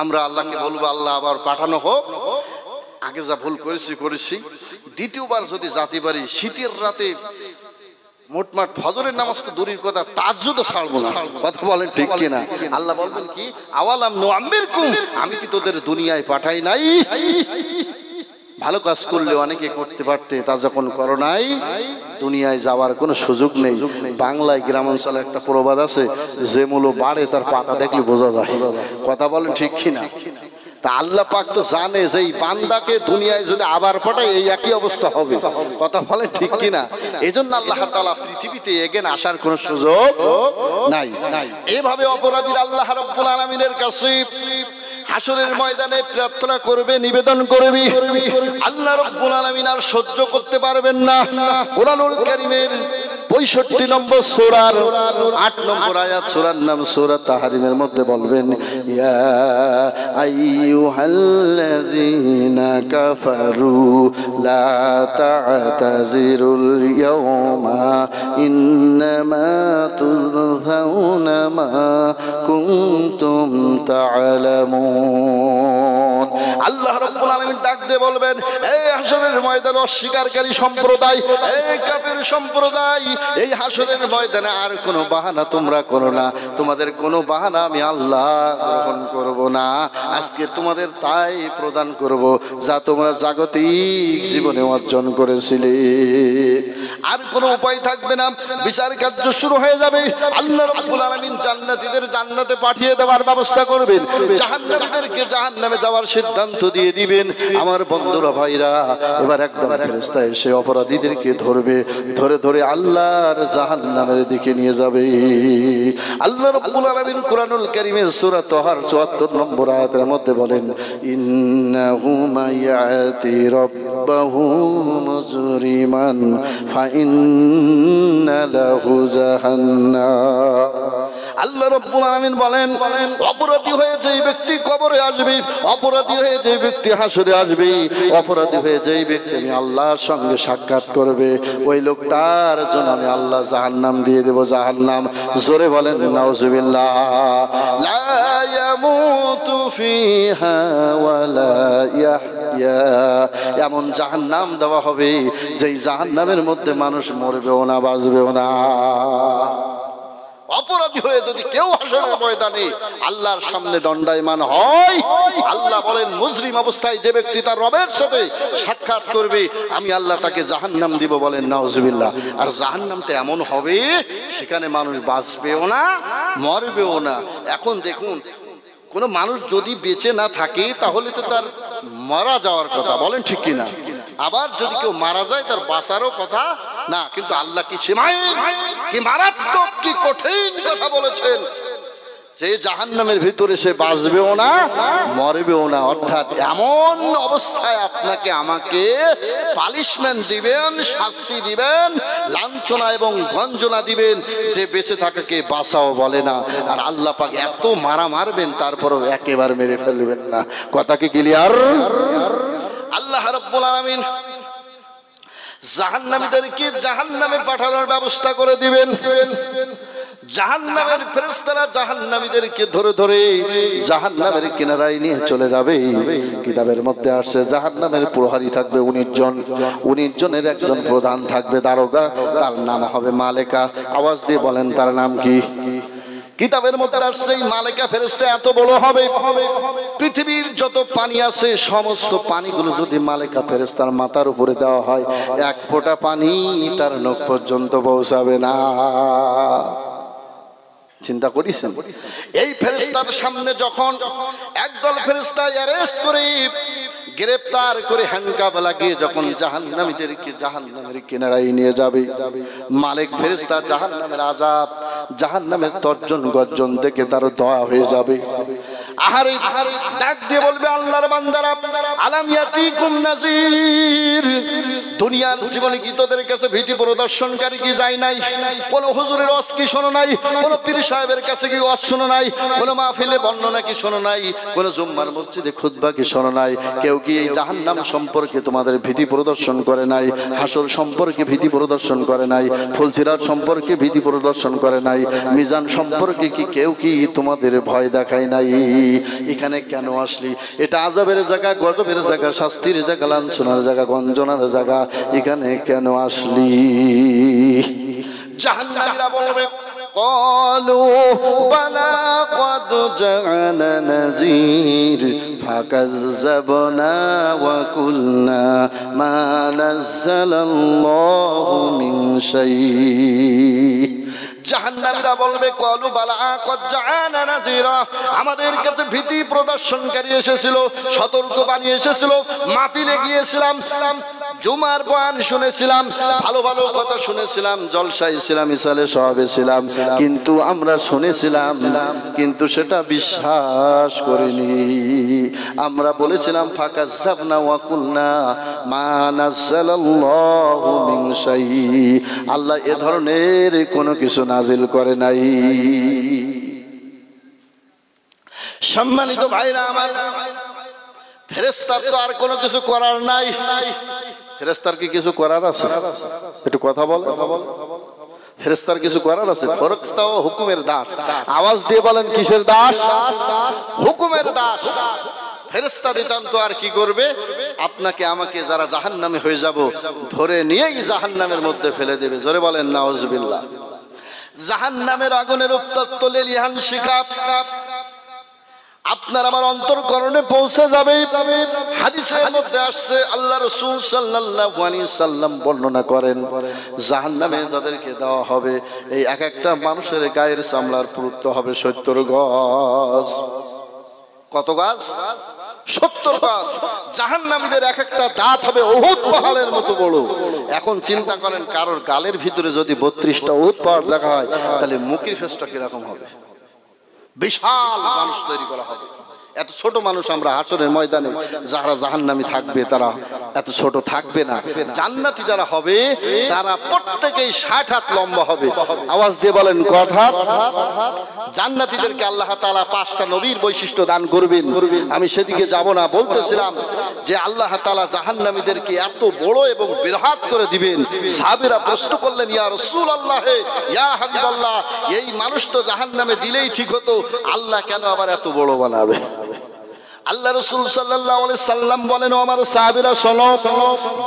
আমরা আল্লাহকে বলবো, আল্লাহ আবার পাঠানো হোক, আগে যা ভুল করেছি, দ্বিতীয়বার যদি যেতে পারি, শীতের রাতে মোটমাট ফজরের নামাজ তো দূরের কথা, তাহাজ্জুদও ছাড়বো না। কথা বলেন ঠিক কিনা? আল্লাহ বলবেন কি, আওয়ালাম নুআম্মিরকুম, আমি কি তোদের দুনিয়ায় পাঠাই নাই? ভালো কাজ করলে অনেকে করতে পারতে, তা যখন করো নাই, দুনিয়ায় যাওয়ার কোনো সুযোগ নেই। বাংলায় গ্রামাঞ্চলে একটা প্রবাদ আছে, যে মূলো বাড়ে তার পাতা দেখলে বোঝা যায়। কথা বলেন ঠিক কিনা? তা আল্লাহ পাক তো জানে যে এই বান্দাকে দুনিয়ায় যদি আবার পাঠায় এই একই অবস্থা হবে। কথা বলেন ঠিক কিনা? এজন্য আল্লাহ তাআলা পৃথিবীতে এগেন আসার কোনো সুযোগ নাই। এভাবে অপরাধীর আল্লাহ রাব্বুল আলামিনের কাছে হাসরের ময়দানে প্রার্থনা করবে, নিবেদন করবে। আল্লাহ রাব্বুল আলামিন আর সহ্য করতে পারবেন না। কোরআনুল কারীমের 65 নম্বর সূরার 8 নম্বর আয়াত, সূরার নাম সূরা তাহরিমের মধ্যে বলবেন, ইয়া আইয়ুহাল্লাযীনা কাফারু লা তা'তাযিরুল ইয়াওমা ইন্নামা তুযযাউনা মা কুনতুম তা'লামুন। আল্লাহ রাব্বুল আলামিন ডাক দিয়ে বলবেন, এই হাসরের ময়দানে অস্বীকারকারী সম্প্রদায়, এই কাফের সম্প্রদায়, এই হাসরের ময়দানে আর কোনো বাহানা তোমরা করো না। তোমাদের কোনো বাহানা আমি আল্লাহ গ্রহণ করব না। আজকে তোমাদের তাই প্রদান করব যা তোমরা জাগতিক জীবনে অর্জন করেছিলে। আর কোনো উপায় থাকবে না, বিচার কার্য শুরু হয়ে যাবে। আল্লাহ রাব্বুল আলামিন জান্নাতীদের জান্নাতে পাঠিয়ে দেওয়ার ব্যবস্থা করবেন, জাহান্নামীদেরকে জাহান্নামে যাওয়ার সিদ্ধান্ত দিয়ে দিবেন। আমার বন্ধুরা, ভাইরা, এবার একদম ফেরেশতা এসে অপরাধীদেরকে ধরবে, ধরে ধরে আল্লাহর জাহান্নামের দিকে নিয়ে যাবে। আল্লাহ রাব্বুল আলামিন কোরআনুল কারীমের সূরা তাহার 74 নম্বর আয়াতের মধ্যে বলেন, ইন্নাহু মায়াতি রাব্বাহু মুজরিমান ফাইন্না লাহু জাহান্নাম। আল্লাহ রাব্বুল আলামিন বলেন, অপরাধী হয়ে যে ব্যক্তি কবরে আসবে, অপরাধী হয়ে যে ব্যক্তি হাসরে আসবে, অপরাধী হয়ে যে ব্যক্তি আমি আল্লাহর সঙ্গে সাক্ষাৎ করবে, ওই লোকটার জন্য আমি আল্লাহ জাহান্নাম দিয়ে দেব। জাহান্নাম, জোরে বলেন নাউজুবিল্লাহ। লা ইয়ামুতু ফিহা ওয়ালা ইয়াহইয়া, এমন জাহান্নাম দেওয়া হবে যেই জাহান্নামের মধ্যে মানুষ মরবেও না, বাঁচবেও না। অপরাধী হয়ে যদি কেউ হাসরের ময়দানে আল্লাহর সামনে দণ্ডায়মান হয়, আল্লাহ বলেন মুজরিম অবস্থায় যে ব্যক্তি তার রবের সাথে সাক্ষাৎ করবে, আমি আল্লাহ তাকে জাহান্নাম দিব। বলেন নাউজুবিল্লাহ। আর জাহান্নামটা এমন হবে সেখানে মানুষ বাঁচবেও না, মরবেও না। এখন দেখুন, কোনো মানুষ যদি বেঁচে না থাকে তাহলে তো তার মারা যাওয়ার কথা। বলেন ঠিক কিনা? আবার যদি কেউ মারা যায় তার বাঁচারও কথা না। কিন্তু আল্লাহ কি সীমাহীন, কি মারাত্মক, কি কঠিন কথা বলেছেন যে জাহান্নামের ভিতরে সে বাঁচবেও না, মরবেও না। অর্থাৎ এমন অবস্থায় আপনাকে আমাকে পানিশমেন্ট দিবেন, শাস্তি দিবেন, লাঞ্ছনা এবং গঞ্জনা দিবেন যে বেঁচে থাকাকে বাঁচাও বলে না। আর আল্লাহ পাক এত মারা মারবেন, তারপরও একেবারে মেরে ফেলবেন না। কথা কি ক্লিয়ার? আল্লাহ রাব্বুল আলামিন জাহান্নামীদেরকে জাহান্নামে পাঠানোর ব্যবস্থা করে দিবেন। জাহান্নামের ফেরেশতারা জাহান্নামীদেরকে ধরে ধরে জাহান্নামের কিনারায় নিয়ে চলে যাবে। কিতাবের মধ্যে আসছে জাহান্নামের প্রহরী থাকবে 19 জন। 19 জনের একজন প্রধান থাকবে, দারোগা, তার নাম হবে মালেকা। আওয়াজ দিয়ে বলেন তার নাম কি? কিতাবের মধ্যে আসছে এই মালেকা ফেরেশতা এত বড় হবে, পৃথিবীর যত পানি আছে সমস্ত পানিগুলো যদি মালেকা ফেরেশতার মাথার উপরে দেওয়া হয়, এক ফোঁটা পানি তার নখ পর্যন্ত পৌঁছাবে না। চিন্তা করেছেন? এই ফেরেশতার সামনে যখন একদল ফেরেশতা অ্যারেস্ট করে, গ্রেফতার করে, হ্যান্ডকাপ লাগিয়ে যখন জাহান্নামীদেরকে জাহান্নামের কিনারায় নিয়ে যাবে, মালিক ফেরেশতা জাহান্নামের আযাব, জাহান্নামের তর্জন গর্জন দেখে তার দয়া হয়ে যাবে। আহারে ডাক দিয়ে বলবে আল্লাহর বান্দারা, আলাম ইয়াতিকুম নাযীর, দুনিয়ার জীবনে কি তোদের কাছে ভীতি প্রদর্শনকারী কি যায় নাই? কোন হুজুরের ওয়াজ কি শোনো নাই? কোন পীর সাহেবের কাছে কি ওয়াজ শোনো নাই? কোন মাহফিলে বর্ণনা কি শোনো নাই? কোন জুম্মার মসজিদে খুতবা কি শোনো নাই? কেউ কি এই জাহান্নাম সম্পর্কে তোমাদের ভীতি প্রদর্শন করে নাই? হাসর সম্পর্কে ভীতি প্রদর্শন করে নাই? ফুলসিরাত সম্পর্কে ভীতি প্রদর্শন করে নাই? মিজান সম্পর্কে কি কেউ কি তোমাদের ভয় দেখায় নাই? এখানে কেন আসলি? এটা আযাবের জায়গা, গজবের জায়গা, শাস্তির জায়গা, লাঞ্ছনার জায়গা, গঞ্জনার জায়গা। এখানে কেন আসলি? জাহান্নামীরা বলবে, قالوا بلى قد جاءنا نذير فكذبنا وقلنا ما نزل الله من شيء। জাহান্নামীরা বলবে, কলু বালা কদ জাআনা নাযীরা, আমাদের কাছে ভীতি প্রদর্শনকারী এসেছিল, সতর্ক বানিয়ে এসেছিল। মাহফিলে গিয়েছিলাম, জুমার বয়ান শুনেছিলাম, ভালো ভালো কথা শুনেছিলাম, জলসায় ছিলাম, ইসালে সওয়াবে ছিলাম, কিন্তু আমরা শুনেছিলাম কিন্তু সেটা বিশ্বাস করিনি। আমরা বলেছিলাম ফাকাযাবনা ওয়া কুলনা মা নাযালাল্লাহু মিন শাইই, আল্লাহ এ ধরনের কোনো কিছু নাজিল করে নাই। সম্মানিত ভাইরা আমার, ফেরেশতার তো আর কোনো কিছু করার নাই। ফেরেশতার কি কিছু করার আছে? একটু কথা বল। ফেরেশতার কিছু করার আছে? ফেরেশতা ও হুকুমের দাস। আওয়াজ দিয়ে বলেন কিসের দাস? হুকুমের দাস। ফেরেশতা দিতাম তো আর কি করবে? আপনাকে আমাকে যারা জাহান্নামে হয়ে যাব ধরে নিয়েই জাহান্নামের মধ্যে ফেলে দেবে। জোরে বলেন নাউজুবিল্লাহ। জাহান্নামের আগুনের উত্তপ্ত লেলিহান শিখা আপনার আমার অন্তরকরণে পৌঁছে যাবে। হাদিসের মধ্যে আসছে, আল্লাহ রাসূল সাল্লাল্লাহু আলাইহি সাল্লাম বর্ণনা করেন, জাহান্নামে যাদেরকে দেওয়া হবে এই এক একটা মানুষের গায়ের চামড়ার পুরুত্ব হবে 70 গজ। কত গজ? 70 গজ। জাহান্নামীদের এক একটা দাঁত হবে উহুদ পাহাড়ের মতো বড়। এখন চিন্তা করেন, কারোর গালের ভিতরে যদি 32টা উহুদ পাহাড় দেখা হয় তাহলে মুখের ফেসটা কিরকম হবে? বিশাল মানুষ তৈরি করা হবে। এত ছোট মানুষ আমরা হাসরের ময়দানে যারা জাহান্নামী থাকবে তারা এত ছোট থাকবে না। জান্নাতি যারা হবে তারা প্রত্যেকেই 60 হাত লম্বা হবে। আওয়াজ দিয়ে বলেন কত হাত? জান্নাতীদেরকে আল্লাহ তাআলা 5টা নবীর বৈশিষ্ট্য দান করবেন। আমি সেদিকে যাব না, বলতেছিলাম যে আল্লাহ তাআলা জাহান্নামীদেরকে এত বড় এবং বিরাট করে দিবেন। সাহাবীরা প্রশ্ন করলেন, ইয়া রাসূলুল্লাহ, ইয়া হাবিবাল্লাহ, এই মানুষ তো জাহান্নামে দিলেই ঠিক হতো, আল্লাহ কেন আবার এত বড় বানাবে? আল্লাহ রাসূল সাল্লাল্লাহু আলাইহি সাল্লাম বলেন, ও আমার সাহাবীরা শোনো,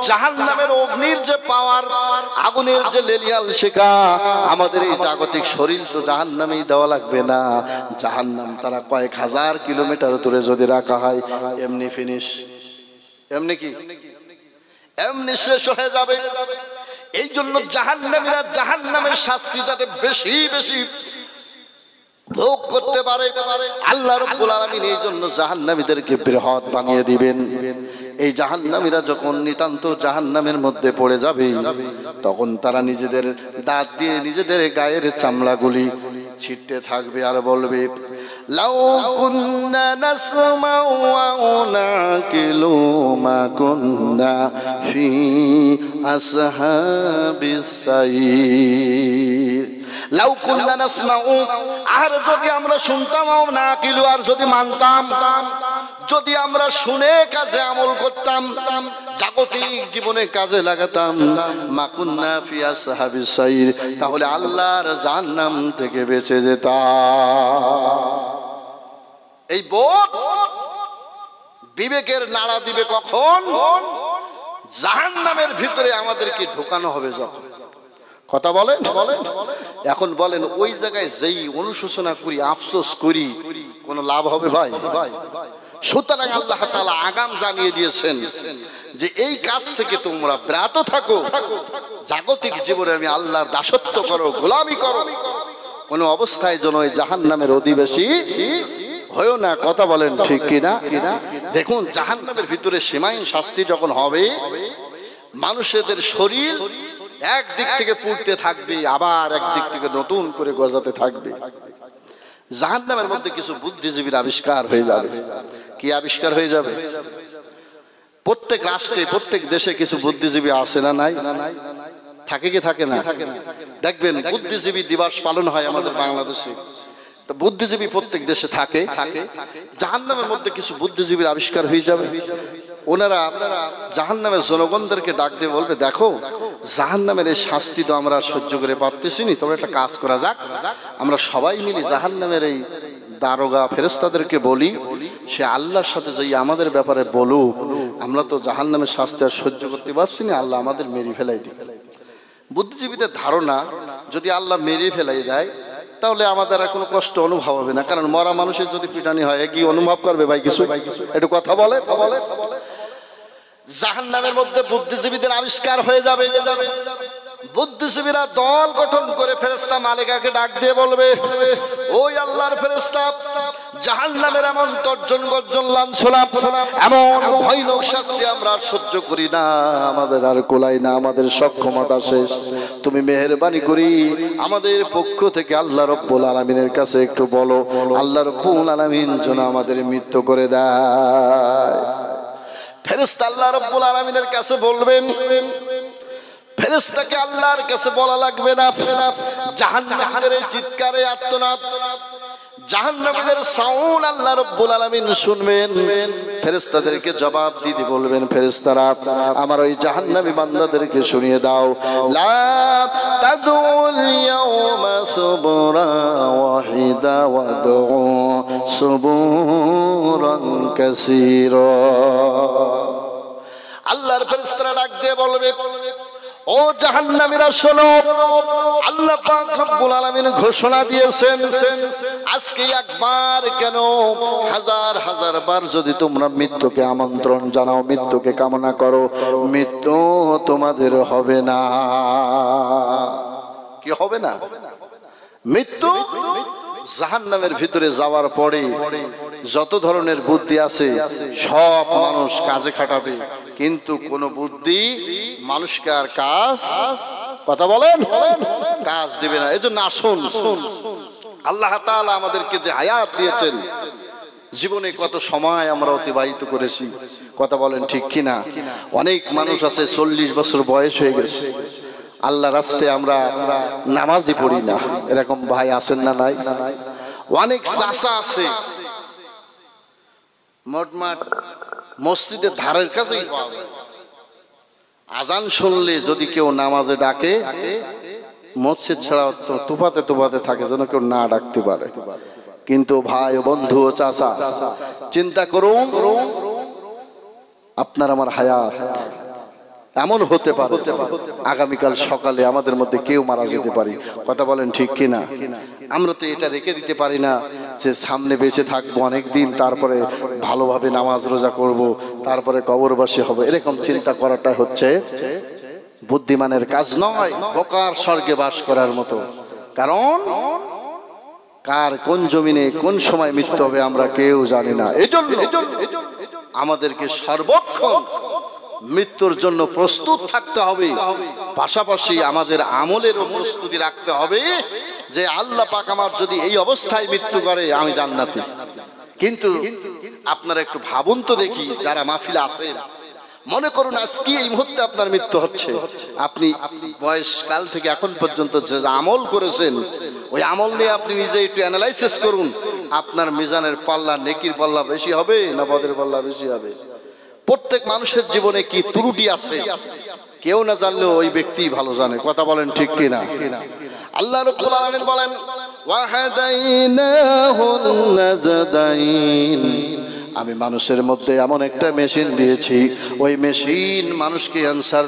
জাহান্নামের অগ্নির যে পাওয়ার, আগুনের যে লেলিয়াল শিখা, আমাদের এই জাগতিক শরীর তো জাহান্নামেই দেওয়া লাগবে না। জাহান্নাম তারা কয়েক হাজার কিলোমিটার দূরে যদি রাখা হয় এমনি ফিনিশ, এমনি কি এমনি শেষ হয়ে যাবে। এই জন্য জাহান্নামীরা জাহান্নামের শাস্তি যাতে বেশি বেশি ভোগ করতে পারে, আল্লাহ রাব্বুল আলামিন এই জন্য জাহান্নামীদেরকে বৃহৎ বানিয়ে দিবেন। এই জাহান্নামীরা যখন নিতান্ত জাহান্নামের মধ্যে পড়ে যাবে তখন তারা নিজেদের দাঁত দিয়ে নিজেদের গায়ের চামড়াগুলি ছিটতে থাকবে আর বলবে, লাউ কুন্না নাসমাউ ওয়া নাকিলু মা কুন্না ফি আসহাবিস সাইর। লাউ কুন্না নাসমাউ, আর যদি আমরা শুনতাম, না কিলু, আর যদি মানতাম, যদি আমরা শুনে কাজে আমল করতাম, জাগতিক জীবনে কাজে লাগাতাম, মা কুন্না ফি আসহাবিস সাইর, তাহলে আল্লাহর জাহান্নাম থেকে বেঁচে যেতাম। এই বোধ বিবেকের নাড়া দিবে কখন? জাহান্নামের ভিতরে আমাদেরকে ঢোকানো হবে যখন। কথা বলেন। এখন বলেন, ওই জায়গায় যেই অনুশোচনা করি, আফসোস করি, কোনো লাভ হবে ভাই? সুতরাং আল্লাহ তাআলা আগাম জানিয়ে দিয়েছেন যে এই কাজ থেকে তোমরা বিরত থাকো। জাগতিক জীবনে আমি আল্লাহর দাসত্ব করো, গোলামি করো, কোনো অবস্থায় যেন ওই জাহান্নামের অধিবাসী হয়ো না। কথা বলেন ঠিক কিনা? দেখুন, জাহান্নামের ভিতরে সীমাহীন শাস্তি যখন হবে, মানুষদের শরীর একদিক থেকে পুড়তে থাকবে, আবার একদিক থেকে নতুন করে গজাতে থাকবে। জাহান্নামের মধ্যে কিছু বুদ্ধিজীবীর আবিষ্কার হয়ে যাবে। কি আবিষ্কার হয়ে যাবে? প্রত্যেক রাষ্ট্রে প্রত্যেক দেশে কিছু বুদ্ধিজীবী আছে না নাই? থাকে কি থাকে না? দেখবেন বুদ্ধিজীবী দিবস পালন হয় আমাদের বাংলাদেশে। তো বুদ্ধিজীবী প্রত্যেক দেশে থাকে। জাহান্নামের মধ্যে কিছু বুদ্ধিজীবীর আবিষ্কার হয়ে যাবে। ওনারা জাহান্নামের জনগণদেরকে ডাক দিয়ে বলবে, দেখো জাহান্নামের এই শাস্তি তো আমরা সহ্য করে পারতেছি না, তবে একটা কাজ করা যাক, আমরা সবাই মিলে জাহান্নামের এই দারোগা ফেরেশতাদেরকে বলি, সে আল্লাহর সাথে যাই আমাদের ব্যাপারে বলুক, আমরা তো জাহান্নামের শাস্তি আর সহ্য করতে পারছি না, আল্লাহ আমাদের মেরে ফেলাই দিবে। বুদ্ধিজীবীদের ধারণা, যদি আল্লাহ মেরে ফেলাই দেয় তাহলে আমাদের আর কোনো কষ্ট অনুভব হবে না, কারণ মরা মানুষের যদি পিটানি হয় কি অনুভব করবে ভাই? কিছু একটু কথা বলে। জাহান্নামের মধ্যে বুদ্ধিজীবীদের আবিষ্কার হয়ে যাবে। বুদ্ধিজীবীরা দল গঠন করে ফেরেশতা মালিকাকে ডাক দিয়ে বলবে, ওই আল্লাহর ফেরেশতা, জাহান্নামের এমন তর্জন গর্জন লাঞ্ছনা, এমন ভয়ানক শাস্তি আমরা সহ্য করি না, আমাদের আর কোলাই না, আমাদের সক্ষমতা শেষ। তুমি মেহেরবানি করি আমাদের পক্ষ থেকে আল্লাহ রব্বুল আলামিনের কাছে একটু বলো, আল্লাহ রব্বুল আলামিন যেন আমাদের মৃত্যু করে দেয়। ফেরেশতা আল্লাহ রব্বুল আলামিনের কাছে বলবেন। ফেরেশতাকে আল্লাহর কাছে বলা লাগবে না। জাহান্নামের এই চিৎকারে আর্তনাদ, জাহান্নামীদের সাউন্ড আল্লাহ রাব্বুল আলামিন শুনবেন। ফেরেশতাদেরকে জবাব দিতে বলবেন, ফেরেশতারা আমার ওই জাহান্নামী বান্দাদেরকে শুনিয়ে দাও, লা তাদউল ইয়াওমা সুবরা ওয়াহিদা ওয়াদউ সুবুরান কাসীরা। আল্লাহর ফেরেশতারা ডাক দিয়ে বলবে, ও জাহান্নামীরা শোনো, আল্লাহ পাক রব্বুল আলামিন ঘোষণা দিয়েছেন, আজকে একবার কেন হাজার হাজার বার যদি তোমরা মৃত্যুকে আমন্ত্রণ জানাও, মৃত্যুকে কামনা করো, মৃত্যু তোমাদের হবে না। কি হবে না? মৃত্যু। জাহান্নামের ভিতরে যাওয়ার পরে যত ধরনের বুদ্ধি আছে সব মানুষ কাজে খাটাবে, কিন্তু কোন বুদ্ধি মানুষকে আর কাজ, কথা বলেন, কাজ দিবে না। এজন্য আসুন, আল্লাহ তাআলা আমাদেরকে যে হায়াত দিয়েছেন, জীবনে কত সময় আমরা অতিবাহিত করেছি, কথা বলেন ঠিক কিনা? অনেক মানুষ আছে 40 বছর বয়স হয়ে গেছে, আল্লাহ রাস্তায় আমরা নামাজই পড়ি না, এরকম ভাই আছেন না নাই? অনেক চাচা আছে মোটমাট মসজিদের ধারের কাছেই পাওয়া যায়, আজান শুনলে যদি কেউ নামাজে ডাকে মসজিদ ছাড়া তুফাতে তুফাতে থাকে যেন কেউ না ডাকতে পারে। কিন্তু ভাই বন্ধু ও চাচা, চিন্তা করুন, আপনার আমার হায়াত এমন হতে পারে আগামীকাল সকালে আমাদের মধ্যে কেউ মারা যেতে পারে, কথা বলেন ঠিক কিনা? আমরা তো এটা রেখে দিতে পারি না যে সামনে বেঁচে থাকবো অনেক দিন, তারপরে ভালোভাবে নামাজ রোজা করব, তারপরে কবরবাসী হবে, এরকম চিন্তা করাটা হচ্ছে বুদ্ধিমানের কাজ নয়, বোকার স্বর্গে বাস করার মতো। কারণ কার কোন জমিনে কোন সময় মৃত্যু হবে আমরা কেউ জানি না। এজন্য আমাদেরকে সর্বক্ষণ মৃত্যুর জন্য প্রস্তুত থাকতে হবে, পাশাপাশি আমাদের আমলেরও প্রস্তুতি রাখতে হবে যে আল্লাহ পাক আমার যদি এই অবস্থায় মৃত্যু করে আমি জান্নাতি। কিন্তু আপনারা একটু ভাবুন তো দেখি, যারা মাহফিলে আছেন, মনে করুন আজকে এই মুহূর্তে আপনার মৃত্যু হচ্ছে, আপনি বয়সকাল থেকে এখন পর্যন্ত যে আমল করেছেন ওই আমল নিয়ে আপনি নিজে একটু অ্যানালাইসিস করুন, আপনার মিজানের পাল্লা, নেকির পাল্লা বেশি হবে না বদের পাল্লা বেশি হবে? প্রত্যেক মানুষের জীবনে কি ত্রুটি আছে কেউ না জানলেও ওই ব্যক্তি ভালো জানে, কথা বলেন ঠিক কিনা? আল্লাহ রাব্বুল আলামিন বলেন, ওয়াহাদাইনাহুন নাজদাইন, আমি মানুষের মধ্যে এমন একটা মেশিন দিয়েছি, ওই মেশিন মানুষকে অ্যানসার